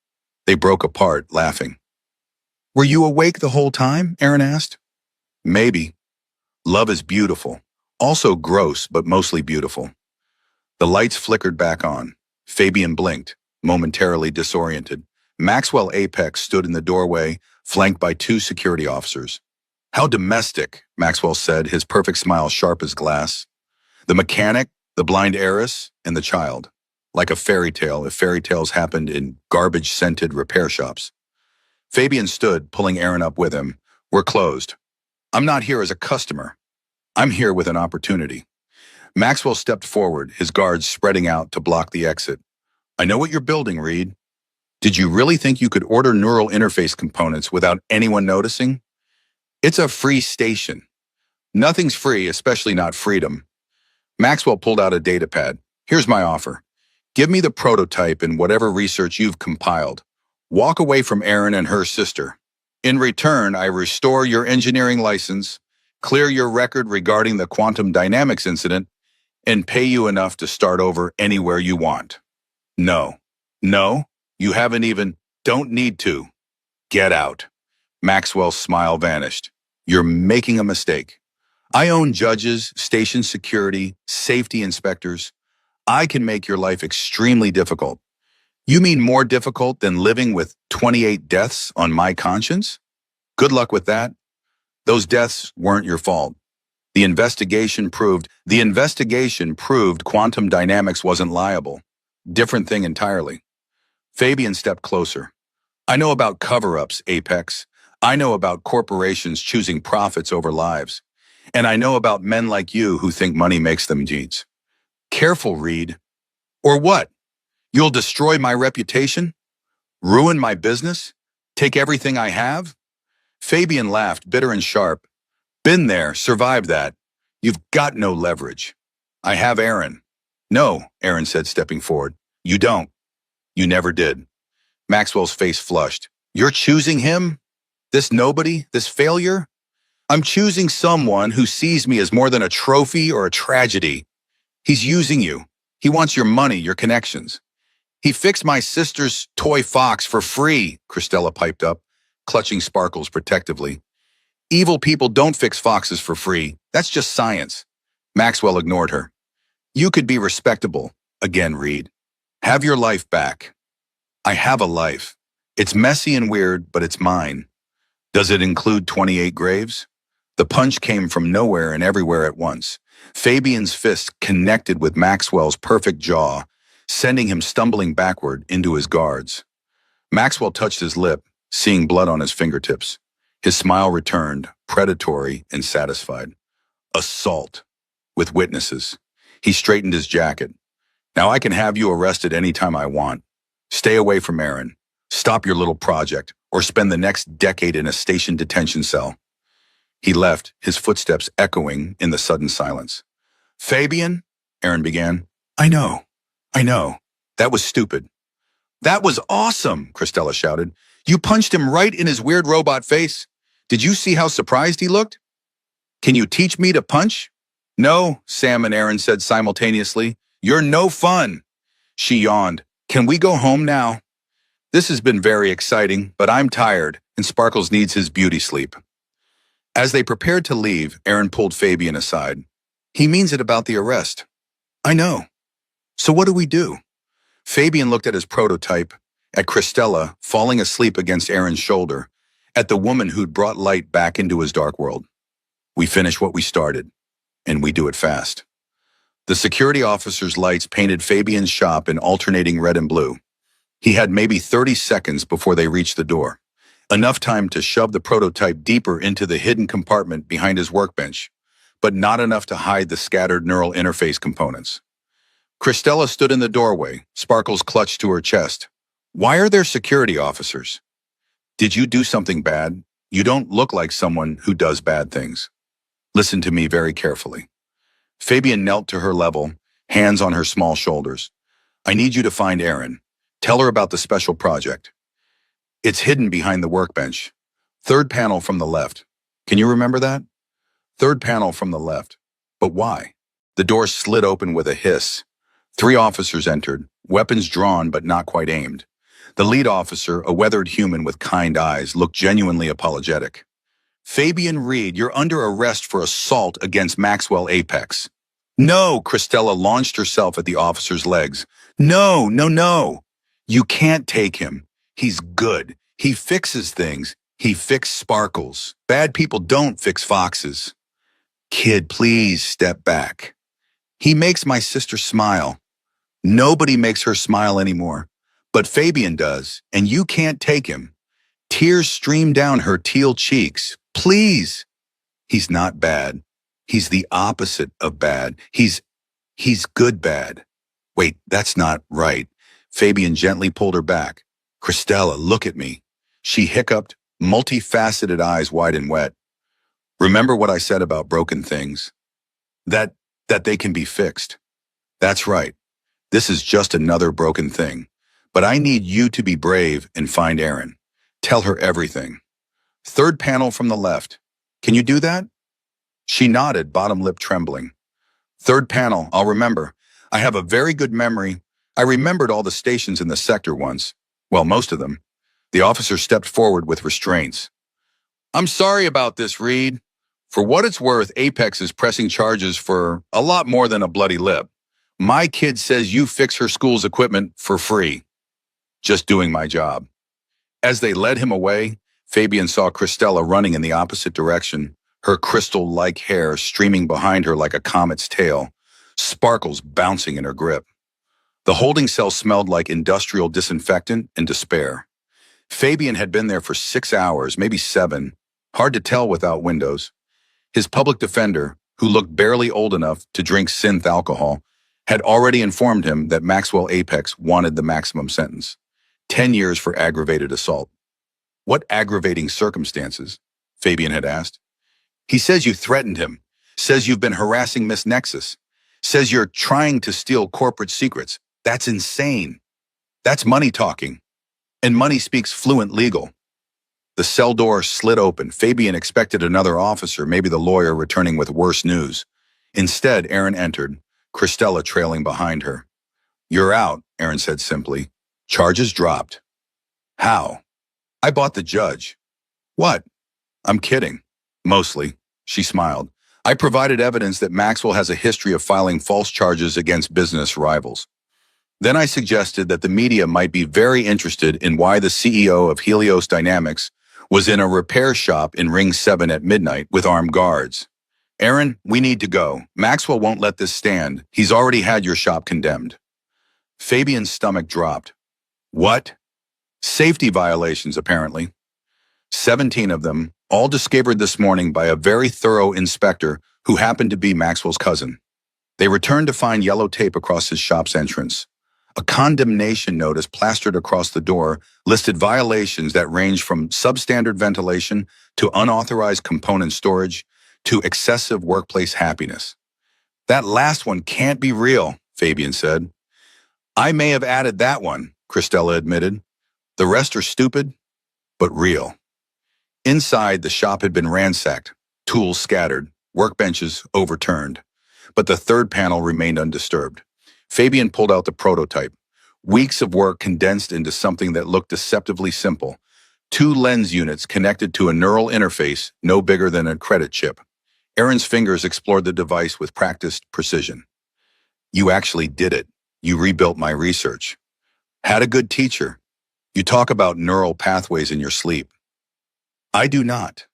They broke apart, laughing. Were you awake the whole time? Aaron asked. Maybe. Love is beautiful. Also gross, but mostly beautiful. The lights flickered back on. Fabian blinked, momentarily disoriented. Maxwell Apex stood in the doorway, flanked by two security officers. How domestic, Maxwell said, his perfect smile sharp as glass. The mechanic, the blind heiress, and the child. Like a fairy tale if fairy tales happened in garbage-scented repair shops. Fabian stood, pulling Aaron up with him. We're closed. I'm not here as a customer. I'm here with an opportunity. Maxwell stepped forward, his guards spreading out to block the exit. I know what you're building, Reed. Did you really think you could order neural interface components without anyone noticing? It's a free station. Nothing's free, especially not freedom. Maxwell pulled out a datapad. Here's my offer. Give me the prototype and whatever research you've compiled. Walk away from Erin and her sister. In return, I restore your engineering license, clear your record regarding the quantum dynamics incident, and pay you enough to start over anywhere you want. No. No? You haven't even... Don't need to. Get out. Maxwell's smile vanished. You're making a mistake. I own judges, station security, safety inspectors. I can make your life extremely difficult. You mean more difficult than living with 28 deaths on my conscience? Good luck with that. Those deaths weren't your fault. The investigation proved quantum dynamics wasn't liable. Different thing entirely. Fabian stepped closer. I know about cover-ups, Apex. I know about corporations choosing profits over lives. And I know about men like you who think money makes them needs. Careful, Reed. Or what? You'll destroy my reputation? Ruin my business? Take everything I have? Fabian laughed, bitter and sharp. Been there, survived that. You've got no leverage. I have Aaron. No, Aaron said, stepping forward. You don't. You never did. Maxwell's face flushed. You're choosing him? This nobody? This failure? I'm choosing someone who sees me as more than a trophy or a tragedy. He's using you. He wants your money, your connections. He fixed my sister's toy fox for free, Christella piped up, clutching Sparkles protectively. Evil people don't fix foxes for free. That's just science. Maxwell ignored her. You could be respectable. Again, Reed. Have your life back. I have a life. It's messy and weird, but it's mine. Does it include 28 graves? The punch came from nowhere and everywhere at once. Fabian's fist connected with Maxwell's perfect jaw, sending him stumbling backward into his guards. Maxwell touched his lip, seeing blood on his fingertips. His smile returned, predatory and satisfied. Assault. With witnesses. He straightened his jacket. Now I can have you arrested anytime I want. Stay away from Aaron. Stop your little project, or spend the next decade in a station detention cell. He left, his footsteps echoing in the sudden silence. Fabian? Aaron began. I know. That was stupid. That was awesome, Christella shouted. You punched him right in his weird robot face. Did you see how surprised he looked? Can you teach me to punch? No, Sam and Aaron said simultaneously. You're no fun. She yawned. Can we go home now? This has been very exciting, but I'm tired, and Sparkles needs his beauty sleep. As they prepared to leave, Aaron pulled Fabian aside. He means it about the arrest. I know. So what do we do? Fabian looked at his prototype, at Christella falling asleep against Aaron's shoulder, at the woman who'd brought light back into his dark world. We finish what we started, and we do it fast. The security officer's lights painted Fabian's shop in alternating red and blue. He had maybe 30 seconds before they reached the door, enough time to shove the prototype deeper into the hidden compartment behind his workbench, but not enough to hide the scattered neural interface components. Christella stood in the doorway, Sparkles clutched to her chest. Why are there security officers? Did you do something bad? You don't look like someone who does bad things. Listen to me very carefully. Fabian knelt to her level, hands on her small shoulders. I need you to find Aaron. Tell her about the special project. It's hidden behind the workbench. Third panel from the left. Can you remember that? Third panel from the left. But why? The door slid open with a hiss. 3 officers entered, weapons drawn but not quite aimed. The lead officer, a weathered human with kind eyes, looked genuinely apologetic. Fabian Reed, you're under arrest for assault against Maxwell Apex. No, Christella launched herself at the officer's legs. No. You can't take him. He's good. He fixes things. He fixed Sparkles. Bad people don't fix foxes. Kid, please step back. He makes my sister smile. Nobody makes her smile anymore. But Fabian does, and you can't take him. Tears stream down her teal cheeks. Please. He's not bad. He's the opposite of bad. He's good bad. Wait, that's not right. Fabian gently pulled her back. Christella, look at me. She hiccuped, multifaceted eyes wide and wet. Remember what I said about broken things? That they can be fixed. That's right. This is just another broken thing. But I need you to be brave and find Aaron. Tell her everything. Third panel from the left. Can you do that? She nodded, bottom lip trembling. Third panel, I'll remember. I have a very good memory. I remembered all the stations in the sector once. Well, most of them. The officer stepped forward with restraints. I'm sorry about this, Reed. For what it's worth, Apex is pressing charges for a lot more than a bloody lip. My kid says you fix her school's equipment for free. Just doing my job. As they led him away, Fabian saw Christella running in the opposite direction, her crystal-like hair streaming behind her like a comet's tail, Sparkles bouncing in her grip. The holding cell smelled like industrial disinfectant and despair. Fabian had been there for 6 hours, maybe 7, hard to tell without windows. His public defender, who looked barely old enough to drink synth alcohol, had already informed him that Maxwell Apex wanted the maximum sentence, 10 years for aggravated assault. What aggravating circumstances? Fabian had asked. He says you threatened him, says you've been harassing Miss Nexus, says you're trying to steal corporate secrets. That's insane. That's money talking. And money speaks fluent legal. The cell door slid open. Fabian expected another officer, maybe the lawyer returning with worse news. Instead, Aaron entered, Christella trailing behind her. You're out, Aaron said simply. Charges dropped. How? I bought the judge. What? I'm kidding. Mostly, she smiled. I provided evidence that Maxwell has a history of filing false charges against business rivals. Then I suggested that the media might be very interested in why the CEO of Helios Dynamics was in a repair shop in Ring 7 at midnight with armed guards. Aaron, we need to go. Maxwell won't let this stand. He's already had your shop condemned. Fabian's stomach dropped. What? Safety violations, apparently. 17 of them, all discovered this morning by a very thorough inspector who happened to be Maxwell's cousin. They returned to find yellow tape across his shop's entrance. A condemnation notice plastered across the door listed violations that range from substandard ventilation to unauthorized component storage to excessive workplace happiness. That last one can't be real, Fabian said. I may have added that one, Christella admitted. The rest are stupid, but real. Inside, the shop had been ransacked, tools scattered, workbenches overturned. But the third panel remained undisturbed. Fabian pulled out the prototype. Weeks of work condensed into something that looked deceptively simple. 2 lens units connected to a neural interface no bigger than a credit chip. Aaron's fingers explored the device with practiced precision. You actually did it. You rebuilt my research. Had a good teacher. You talk about neural pathways in your sleep. I do not.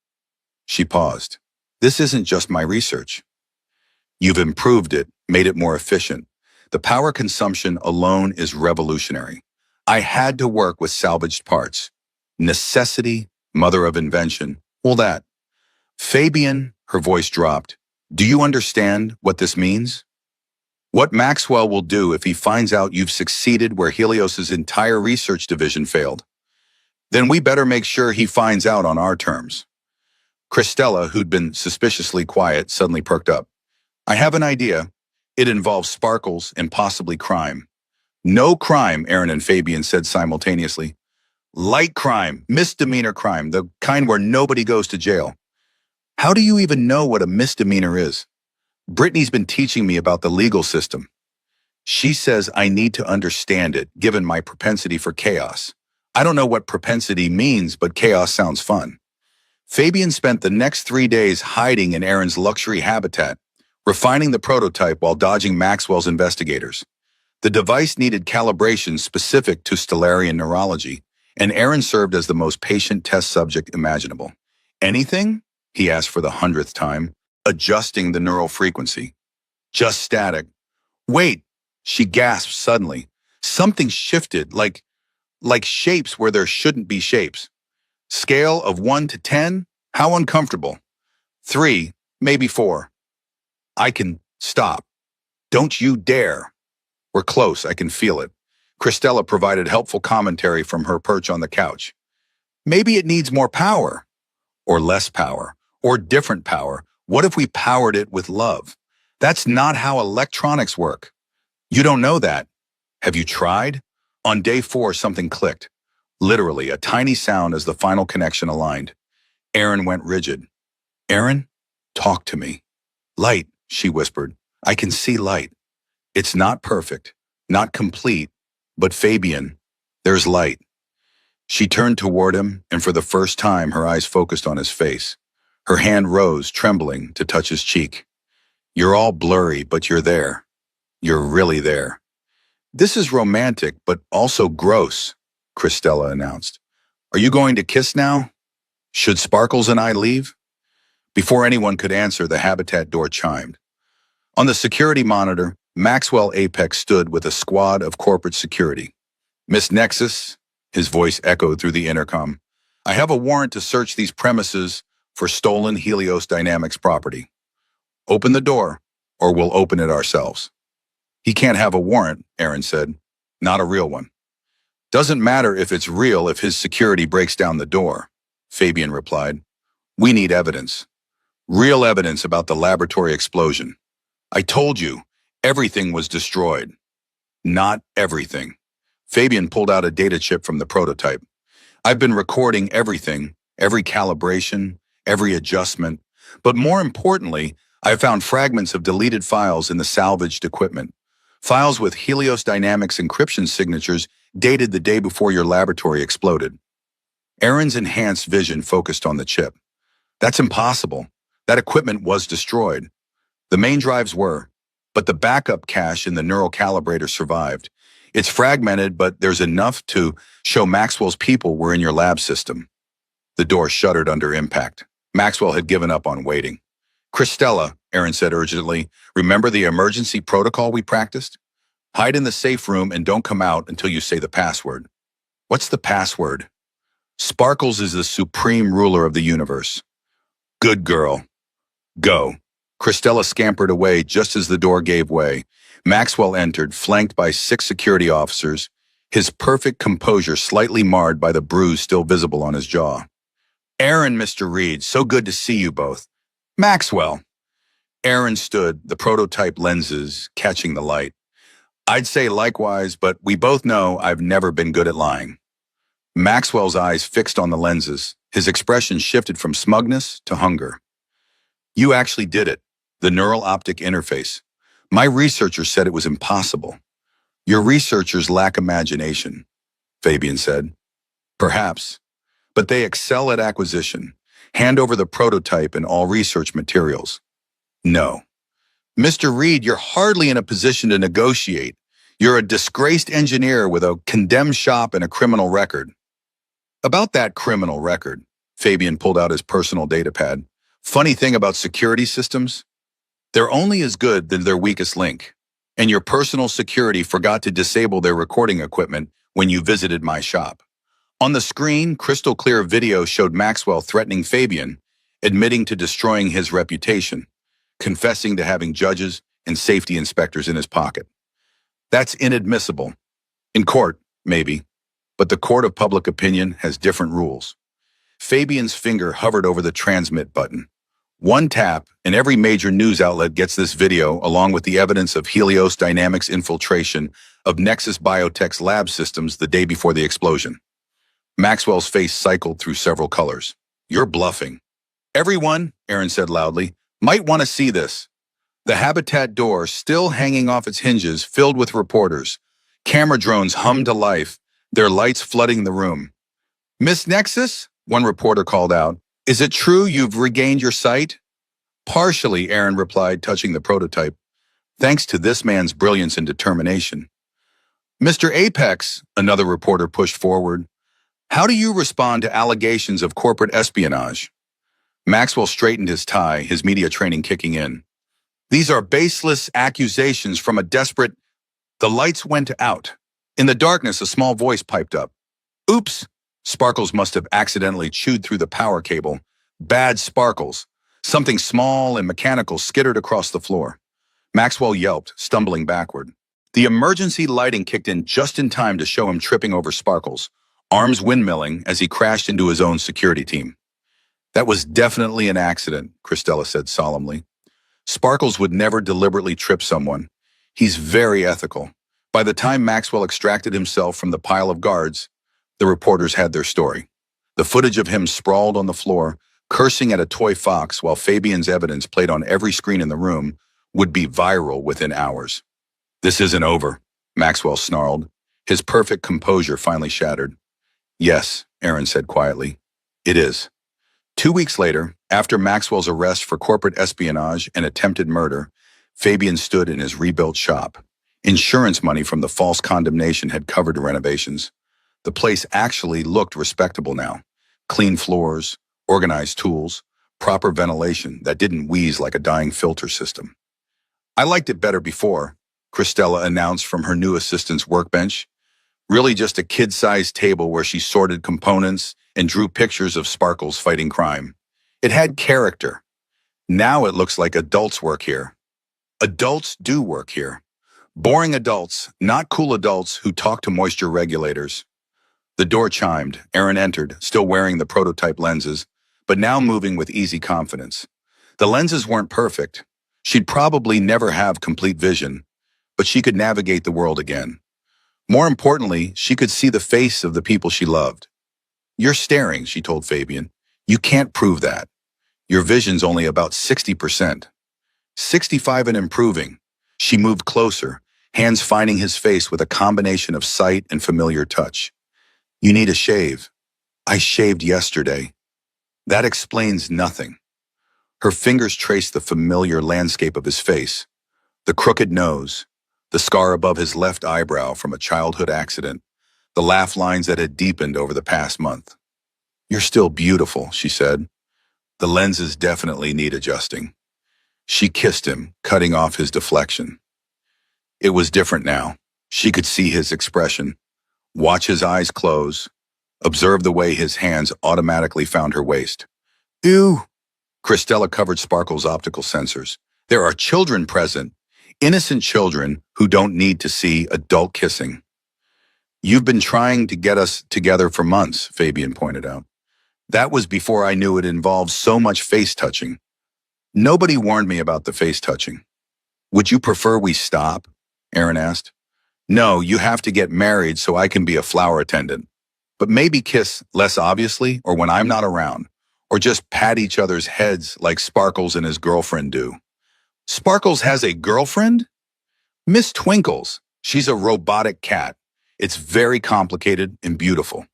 She paused. This isn't just my research. You've improved it, made it more efficient. The power consumption alone is revolutionary. I had to work with salvaged parts. Necessity, mother of invention. All that. Fabian, her voice dropped. Do you understand what this means? What Maxwell will do if he finds out you've succeeded where Helios's entire research division failed? Then we better make sure he finds out on our terms. Christella, who'd been suspiciously quiet, suddenly perked up. I have an idea. It involves sparkles and possibly crime. No crime, Aaron and Fabian said simultaneously. Light crime, misdemeanor crime, the kind where nobody goes to jail. How do you even know what a misdemeanor is? Brittany's been teaching me about the legal system. She says I need to understand it, given my propensity for chaos. I don't know what propensity means, but chaos sounds fun. Fabian spent the next 3 days hiding in Aaron's luxury habitat, refining the prototype while dodging Maxwell's investigators. The device needed calibration specific to Stellarian neurology, and Aaron served as the most patient test subject imaginable. Anything? He asked for the 100th time, adjusting the neural frequency. Just static. Wait, she gasped suddenly. Something shifted, like shapes where there shouldn't be shapes. Scale of 1 to 10? How uncomfortable. 3, maybe 4. I can stop. Don't you dare. We're close, I can feel it. Christella provided helpful commentary from her perch on the couch. Maybe it needs more power. Or less power. Or different power. What if we powered it with love? That's not how electronics work. You don't know that. Have you tried? On day 4, something clicked. Literally, a tiny sound as the final connection aligned. Aaron went rigid. Aaron, talk to me. Light, she whispered. I can see light. It's not perfect, not complete, but Fabian, there's light. She turned toward him, and for the first time, her eyes focused on his face. Her hand rose, trembling, to touch his cheek. You're all blurry, but you're there. You're really there. This is romantic, but also gross, Christella announced. Are you going to kiss now? Should Sparkles and I leave? Before anyone could answer, the habitat door chimed. On the security monitor, Maxwell Apex stood with a squad of corporate security. Miss Nexus, his voice echoed through the intercom, I have a warrant to search these premises for stolen Helios Dynamics property. Open the door, or we'll open it ourselves. He can't have a warrant, Aaron said. Not a real one. Doesn't matter if it's real if his security breaks down the door, Fabian replied. We need evidence. Real evidence about the laboratory explosion. I told you, everything was destroyed. Not everything. Fabian pulled out a data chip from the prototype. I've been recording everything, every calibration, every adjustment, but more importantly, I found fragments of deleted files in the salvaged equipment. Files with Helios Dynamics encryption signatures dated the day before your laboratory exploded. Aaron's enhanced vision focused on the chip. That's impossible. That equipment was destroyed. The main drives were, but the backup cache in the neural calibrator survived. It's fragmented, but there's enough to show Maxwell's people were in your lab system. The door shuddered under impact. Maxwell had given up on waiting. Christella, Aaron said urgently, remember the emergency protocol we practiced? Hide in the safe room and don't come out until you say the password. What's the password? Sparkles is the supreme ruler of the universe. Good girl. Go. Christella scampered away just as the door gave way. Maxwell entered, flanked by 6 security officers, his perfect composure slightly marred by the bruise still visible on his jaw. Aaron, Mr. Reed, so good to see you both. Maxwell. Aaron stood, the prototype lenses catching the light. I'd say likewise, but we both know I've never been good at lying. Maxwell's eyes fixed on the lenses. His expression shifted from smugness to hunger. You actually did it. The neural optic interface. My researchers said it was impossible. Your researchers lack imagination, Fabian said. Perhaps, but they excel at acquisition. Hand over the prototype and all research materials. No. Mr. Reed, you're hardly in a position to negotiate. You're a disgraced engineer with a condemned shop and a criminal record. About that criminal record, Fabian pulled out his personal datapad. Funny thing about security systems? They're only as good as their weakest link. And your personal security forgot to disable their recording equipment when you visited my shop. On the screen, crystal clear video showed Maxwell threatening Fabian, admitting to destroying his reputation, confessing to having judges and safety inspectors in his pocket. That's inadmissible. In court, maybe, but the court of public opinion has different rules. Fabian's finger hovered over the transmit button. One tap, and every major news outlet gets this video along with the evidence of Helios Dynamics infiltration of Nexus Biotech's lab systems the day before the explosion. Maxwell's face cycled through several colors. You're bluffing. Everyone, Aaron said loudly, might want to see this. The habitat door still hanging off its hinges, filled with reporters. Camera drones hummed to life, their lights flooding the room. Miss Nexus, one reporter called out, is it true you've regained your sight? Partially, Aaron replied, touching the prototype. Thanks to this man's brilliance and determination. Mr. Apex, another reporter pushed forward. How do you respond to allegations of corporate espionage? Maxwell straightened his tie, his media training kicking in. These are baseless accusations from a desperate... The lights went out. In the darkness, a small voice piped up. Oops! Sparkles must have accidentally chewed through the power cable. Bad Sparkles. Something small and mechanical skittered across the floor. Maxwell yelped, stumbling backward. The emergency lighting kicked in just in time to show him tripping over Sparkles, arms windmilling as he crashed into his own security team. That was definitely an accident, Christella said solemnly. Sparkles would never deliberately trip someone. He's very ethical. By the time Maxwell extracted himself from the pile of guards, the reporters had their story. The footage of him sprawled on the floor, cursing at a toy fox while Fabian's evidence played on every screen in the room would be viral within hours. This isn't over, Maxwell snarled. His perfect composure finally shattered. Yes, Aaron said quietly. It is. 2 weeks later, after Maxwell's arrest for corporate espionage and attempted murder, Fabian stood in his rebuilt shop. Insurance money from the false condemnation had covered the renovations. The place actually looked respectable now. Clean floors, organized tools, proper ventilation that didn't wheeze like a dying filter system. I liked it better before, Christella announced from her new assistant's workbench. Really just a kid-sized table where she sorted components and drew pictures of Sparkles fighting crime. It had character. Now it looks like adults work here. Adults do work here. Boring adults, not cool adults who talk to moisture regulators. The door chimed. Aaron entered, still wearing the prototype lenses, but now moving with easy confidence. The lenses weren't perfect. She'd probably never have complete vision, but she could navigate the world again. More importantly, she could see the face of the people she loved. You're staring, she told Fabian. You can't prove that. Your vision's only about 60%. 65 and improving. She moved closer, hands finding his face with a combination of sight and familiar touch. You need a shave. I shaved yesterday. That explains nothing. Her fingers traced the familiar landscape of his face, the crooked nose, the scar above his left eyebrow from a childhood accident, the laugh lines that had deepened over the past month. "You're still beautiful," she said. "The lenses definitely need adjusting." She kissed him, cutting off his deflection. It was different now. She could see his expression, watch his eyes close, observe the way his hands automatically found her waist. "Ew!" Christella covered Sparkle's optical sensors. "There are children present, innocent children who don't need to see adult kissing." "You've been trying to get us together for months," Fabian pointed out. "That was before I knew it involved so much face touching." "Nobody warned me about the face touching." "Would you prefer we stop?" Aaron asked. "No, you have to get married so I can be a flower attendant. But maybe kiss less obviously or when I'm not around, or just pat each other's heads like Sparkles and his girlfriend do." "Sparkles has a girlfriend?" "Miss Twinkles. She's a robotic cat. It's very complicated and beautiful."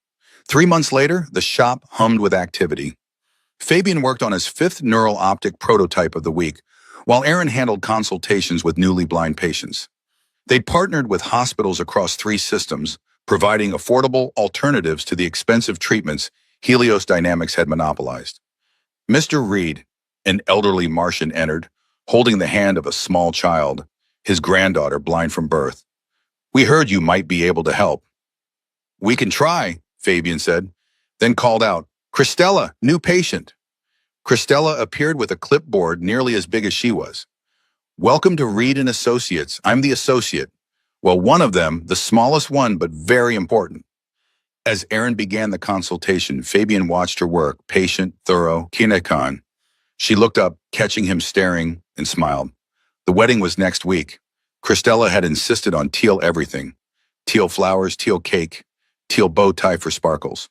3 months later, the shop hummed with activity. Fabian worked on his fifth neural optic prototype of the week, while Aaron handled consultations with newly blind patients. They'd partnered with hospitals across 3 systems, providing affordable alternatives to the expensive treatments Helios Dynamics had monopolized. Mr. Reed, an elderly Martian, entered, holding the hand of a small child, his granddaughter blind from birth. "We heard you might be able to help." "We can try," Fabian said, then called out, "Christella, new patient." Christella appeared with a clipboard nearly as big as she was. "Welcome to Reed and Associates. I'm the associate. Well, one of them, the smallest one, but very important." As Aaron began the consultation, Fabian watched her work, patient, thorough, kinecon. She looked up, catching him staring, and smiled. The wedding was next week. Christella had insisted on teal everything. Teal flowers, teal cake, teal bow tie for Sparkles.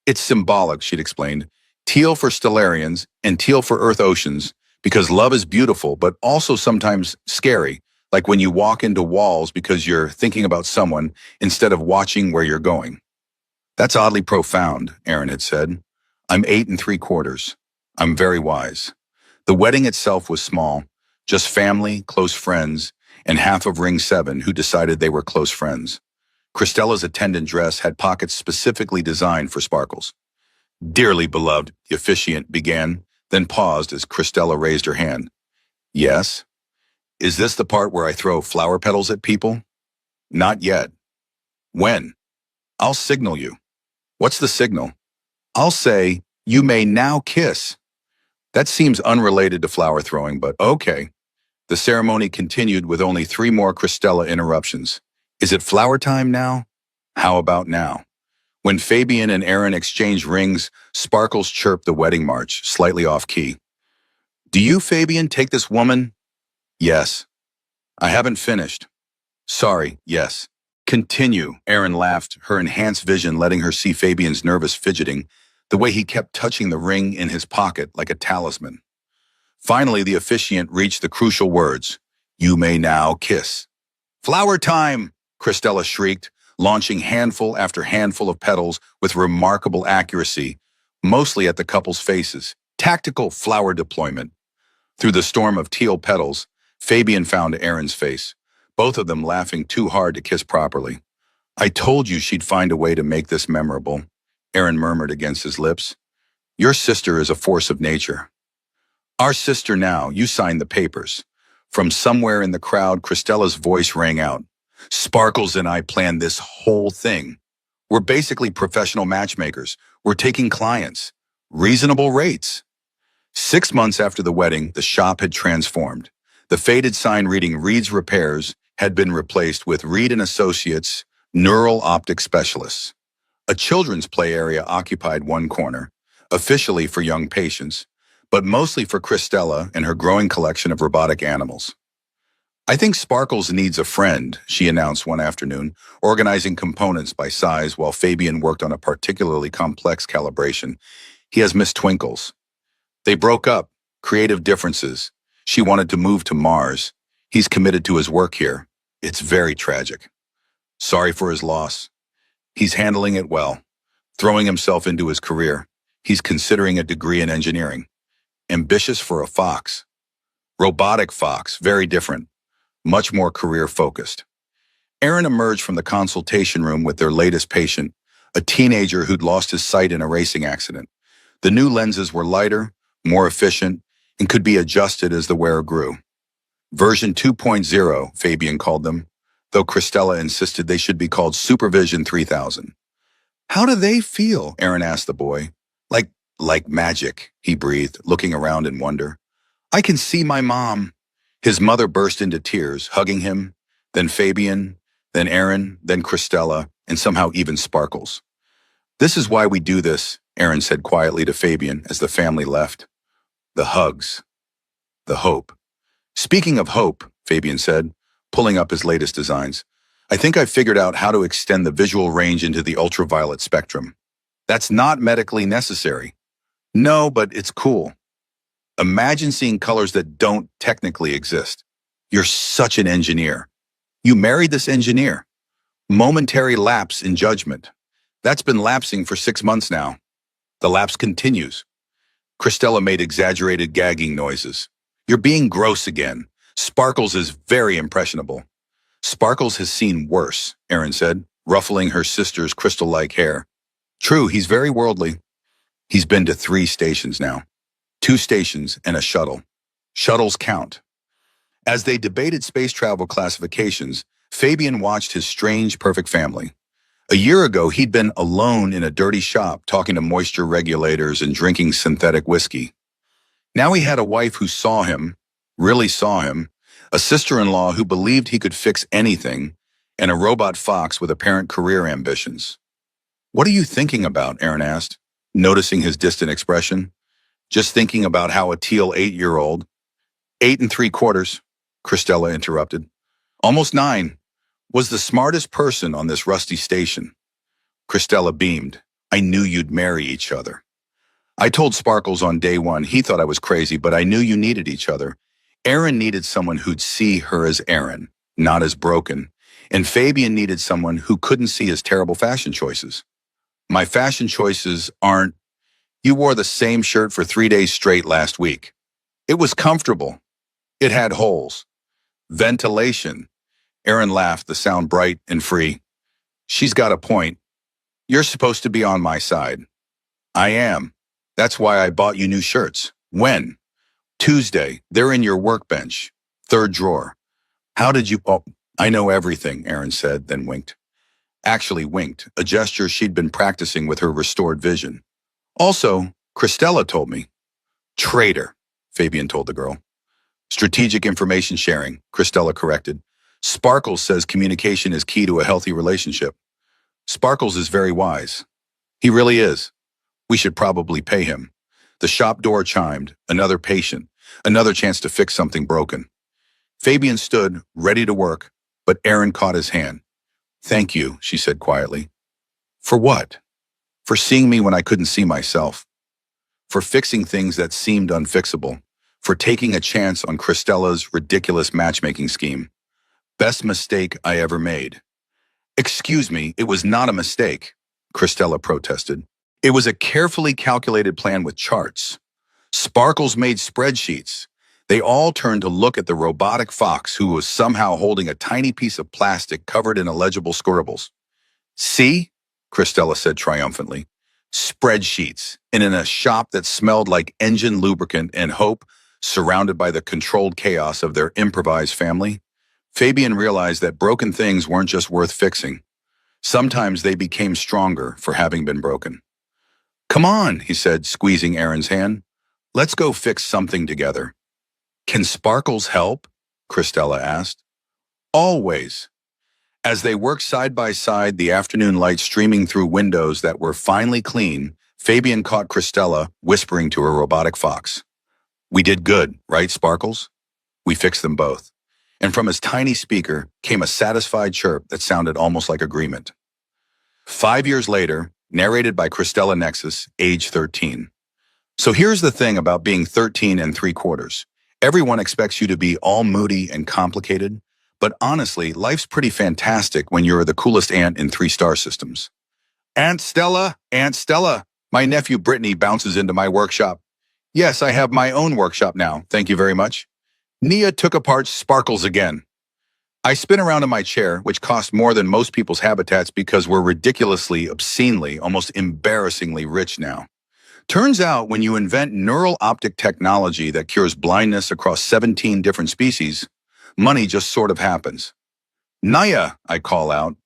"It's symbolic," she'd explained. "Teal for Stellarians and teal for Earth Oceans, because love is beautiful, but also sometimes scary, like when you walk into walls because you're thinking about someone instead of watching where you're going." "That's oddly profound," Aaron had said. "I'm 8 3/4. I'm very wise." The wedding itself was small, just family, close friends, and half of Ring 7 who decided they were close friends. Christella's attendant dress had pockets specifically designed for Sparkles. "Dearly beloved," the officiant began, then paused as Christella raised her hand. "Yes? Is this the part where I throw flower petals at people?" "Not yet." "When?" "I'll signal you." "What's the signal?" "I'll say, 'You may now kiss.'" That seems unrelated to flower throwing, but okay. The ceremony continued with only 3 more Christella interruptions. "Is it flower time now?" "How about now?" When Fabian and Aaron exchanged rings, Sparkles chirped the wedding march, slightly off-key. "Do you, Fabian, take this woman?" "Yes." "I haven't finished." "Sorry, yes." "Continue," Aaron laughed, her enhanced vision letting her see Fabian's nervous fidgeting, the way he kept touching the ring in his pocket like a talisman. Finally, the officiant reached the crucial words, "You may now kiss." "Flower time!" Christella shrieked, launching handful after handful of petals with remarkable accuracy, mostly at the couple's faces. Tactical flower deployment. Through the storm of teal petals, Fabian found Aaron's face, both of them laughing too hard to kiss properly. "I told you she'd find a way to make this memorable," Aaron murmured against his lips. "Your sister is a force of nature." "Our sister now, you signed the papers." From somewhere in the crowd, Christella's voice rang out. "Sparkles and I planned this whole thing. We're basically professional matchmakers. We're taking clients. Reasonable rates." 6 months after the wedding, the shop had transformed. The faded sign reading Reed's Repairs had been replaced with Reed and Associates, Neural Optic Specialists. A children's play area occupied one corner, officially for young patients, but mostly for Christella and her growing collection of robotic animals. "I think Sparkles needs a friend," she announced one afternoon, organizing components by size while Fabian worked on a particularly complex calibration. "He has Miss Twinkles." They broke up, creative differences. She wanted to move to Mars. He's committed to his work here. It's very tragic. Sorry for his loss. He's handling it well, throwing himself into his career. He's considering a degree in engineering. Ambitious for a fox. Robotic fox, very different, much more career-focused. Aaron emerged from the consultation room with their latest patient, a teenager who'd lost his sight in a racing accident. The new lenses were lighter, more efficient, and could be adjusted as the wearer grew. Version 2.0, Fabian called them, though Christella insisted they should be called Supervision 3000. How do they feel? Aaron asked the boy. Like magic, he breathed, looking around in wonder. I can see my mom. His mother burst into tears, hugging him, then Fabian, then Aaron, then Christella, and somehow even Sparkles. This is why we do this, Aaron said quietly to Fabian as the family left. The hugs. The hope. Speaking of hope, Fabian said, pulling up his latest designs, I think I've figured out how to extend the visual range into the ultraviolet spectrum. That's not medically necessary. No, but it's cool. Imagine seeing colors that don't technically exist. You're such an engineer. You married this engineer. Momentary lapse in judgment. That's been lapsing for 6 months now. The lapse continues. Christella made exaggerated gagging noises. You're being gross again. Sparkles is very impressionable. Sparkles has seen worse, Aaron said, ruffling her sister's crystal-like hair. True, he's very worldly. He's been to 3 stations now. 2 stations and a shuttle. Shuttles count. As they debated space travel classifications, Fabian watched his strange, perfect family. A year ago, he'd been alone in a dirty shop talking to moisture regulators and drinking synthetic whiskey. Now he had a wife who saw him, really saw him, a sister-in-law who believed he could fix anything, and a robot fox with apparent career ambitions. What are you thinking about? Aaron asked, noticing his distant expression. Just thinking about how a teal 8-year-old, 8 3/4, Christella interrupted, almost 9, was the smartest person on this rusty station. Christella beamed. I knew you'd marry each other. I told Sparkles on day 1 he thought I was crazy, but I knew you needed each other. Aaron needed someone who'd see her as Aaron, not as broken, and Fabian needed someone who couldn't see his terrible fashion choices. My fashion choices aren't, you wore the same shirt for 3 days straight last week. It was comfortable. It had holes. Ventilation. Aaron laughed, the sound bright and free. She's got a point. You're supposed to be on my side. I am. That's why I bought you new shirts. When? Tuesday. They're in your workbench. 3rd drawer. How did you... Oh, I know everything, Aaron said, then winked. Actually winked, a gesture she'd been practicing with her restored vision. Also, Christella told me. Traitor, Fabian told the girl. Strategic information sharing, Christella corrected. Sparkles says communication is key to a healthy relationship. Sparkles is very wise. He really is. We should probably pay him. The shop door chimed, another patient, another chance to fix something broken. Fabian stood, ready to work, but Aaron caught his hand. Thank you, she said quietly. For what? For seeing me when I couldn't see myself. For fixing things that seemed unfixable. For taking a chance on Christella's ridiculous matchmaking scheme. Best mistake I ever made. Excuse me, it was not a mistake, Christella protested. It was a carefully calculated plan with charts. Sparkles made spreadsheets. They all turned to look at the robotic fox who was somehow holding a tiny piece of plastic covered in illegible scribbles. See? Christella said triumphantly. Spreadsheets, and in a shop that smelled like engine lubricant and hope, surrounded by the controlled chaos of their improvised family. Fabian realized that broken things weren't just worth fixing. Sometimes they became stronger for having been broken. Come on, he said, squeezing Aaron's hand. Let's go fix something together. Can Sparkles help? Christella asked. Always. As they worked side by side, the afternoon light streaming through windows that were finally clean, Fabian caught Christella whispering to her robotic fox. We did good, right, Sparkles? We fixed them both. And from his tiny speaker came a satisfied chirp that sounded almost like agreement. 5 years later, narrated by Christella Nexus, age 13. So here's the thing about being 13 3/4. Everyone expects you to be all moody and complicated, but honestly, life's pretty fantastic when you're the coolest ant in 3-star systems. Aunt Stella, My nephew Brittany bounces into my workshop. Yes, I have my own workshop now, thank you very much. Nia took apart Sparkles again. I spin around in my chair, which costs more than most people's habitats because we're ridiculously, obscenely, almost embarrassingly rich now. Turns out when you invent neural optic technology that cures blindness across 17 different species, money just sort of happens. Naya, I call out.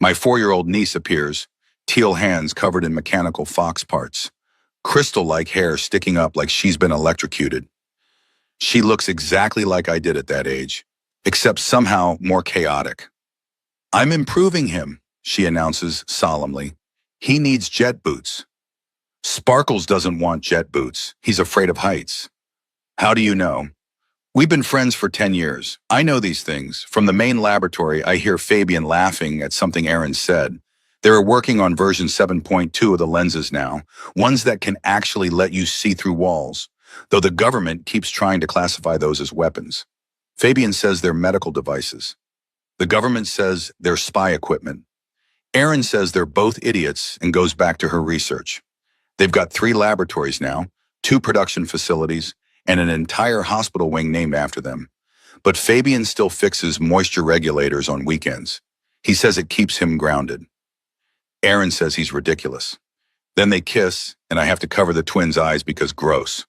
My 4-year-old niece appears, teal hands covered in mechanical fox parts, crystal-like hair sticking up like she's been electrocuted. She looks exactly like I did at that age, except somehow more chaotic. I'm improving him, she announces solemnly. He needs jet boots. Sparkles doesn't want jet boots. He's afraid of heights. How do you know? We've been friends for 10 years. I know these things. From the main laboratory, I hear Fabian laughing at something Aaron said. They're working on version 7.2 of the lenses now, ones that can actually let you see through walls, though the government keeps trying to classify those as weapons. Fabian says they're medical devices. The government says they're spy equipment. Aaron says they're both idiots and goes back to her research. They've got 3 laboratories now, 2 production facilities, and an entire hospital wing named after them. But Fabian still fixes moisture regulators on weekends. He says it keeps him grounded. Aaron says he's ridiculous. Then they kiss, and I have to cover the twins' eyes because gross.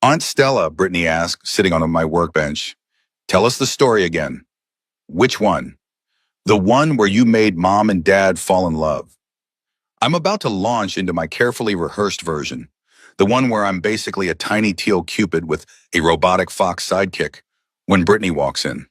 Aunt Stella, Brittany asks, sitting on my workbench, tell us the story again. Which one? The one where you made Mom and Dad fall in love. I'm about to launch into my carefully rehearsed version, the one where I'm basically a tiny teal Cupid with a robotic fox sidekick, when Brittany walks in.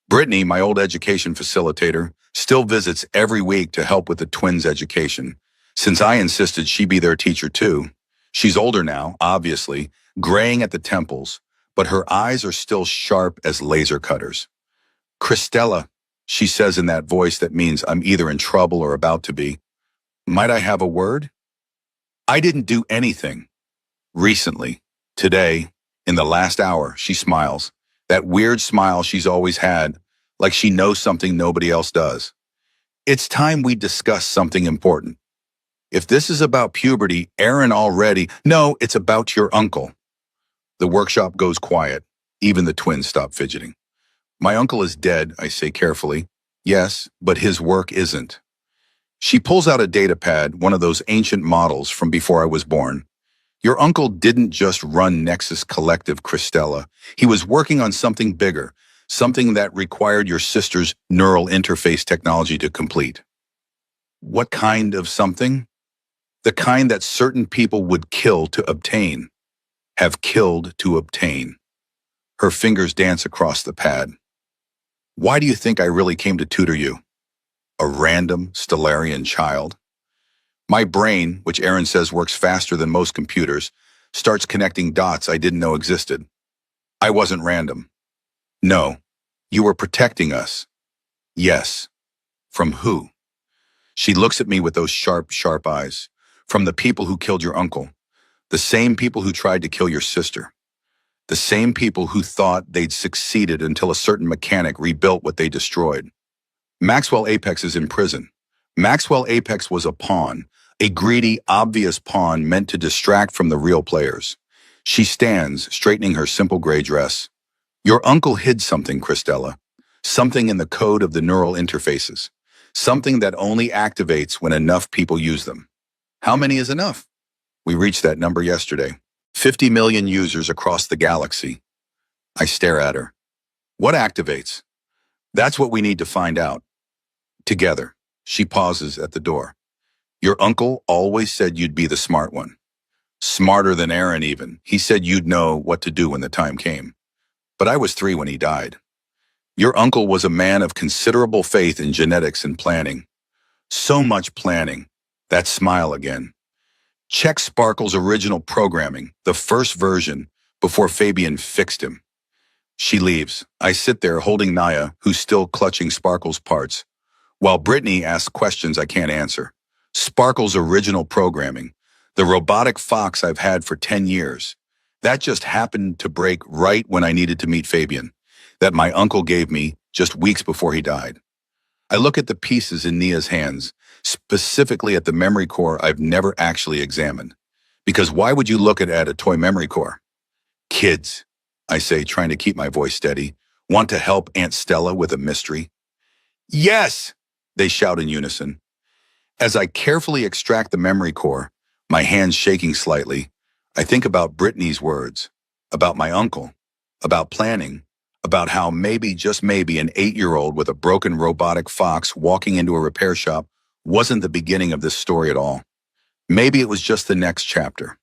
Brittany, my old education facilitator, still visits every week to help with the twins' education, since I insisted she be their teacher too. She's older now, obviously, graying at the temples, but her eyes are still sharp as laser cutters. Christella, she says in that voice that means I'm either in trouble or about to be. Might I have a word? I didn't do anything. Recently, today, in the last hour, she smiles. That weird smile she's always had, like she knows something nobody else does. It's time we discuss something important. If this is about puberty, Aaron already... No, it's about your uncle. The workshop goes quiet. Even the twins stop fidgeting. My uncle is dead, I say carefully. Yes, but his work isn't. She pulls out a data pad, one of those ancient models from before I was born. Your uncle didn't just run Nexus Collective, Christella. He was working on something bigger, something that required your sister's neural interface technology to complete. What kind of something? The kind that certain people would kill to obtain. Have killed to obtain. Her fingers dance across the pad. Why do you think I really came to tutor you? A random Stellarian child? My brain, which Aaron says works faster than most computers, starts connecting dots I didn't know existed. I wasn't random. No, you were protecting us. Yes. From who? She looks at me with those sharp, sharp eyes. From the people who killed your uncle. The same people who tried to kill your sister. The same people who thought they'd succeeded until a certain mechanic rebuilt what they destroyed. Maxwell Apex is in prison. Maxwell Apex was a pawn, a greedy, obvious pawn meant to distract from the real players. She stands, straightening her simple gray dress. Your uncle hid something, Christella. Something in the code of the neural interfaces. Something that only activates when enough people use them. How many is enough? We reached that number yesterday. 50 million users across the galaxy. I stare at her. What activates? That's what we need to find out. Together. She pauses at the door. Your uncle always said you'd be the smart one. Smarter than Aaron even. He said you'd know what to do when the time came. But I was 3 when he died. Your uncle was a man of considerable faith in genetics and planning. So much planning. That smile again. Check Sparkle's original programming, the first version, before Fabian fixed him. She leaves. I sit there holding Naya, who's still clutching Sparkle's parts, while Brittany asks questions I can't answer. Sparkle's original programming, the robotic fox I've had for 10 years, that just happened to break right when I needed to meet Fabian, that my uncle gave me just weeks before he died. I look at the pieces in Nia's hands, specifically at the memory core I've never actually examined. Because why would you look at a toy memory core? Kids, I say, trying to keep my voice steady, want to help Aunt Stella with a mystery? Yes, they shout in unison. As I carefully extract the memory core, my hands shaking slightly, I think about Brittany's words, about my uncle, about planning, about how maybe, just maybe, an 8-year-old with a broken robotic fox walking into a repair shop wasn't the beginning of this story at all. Maybe it was just the next chapter.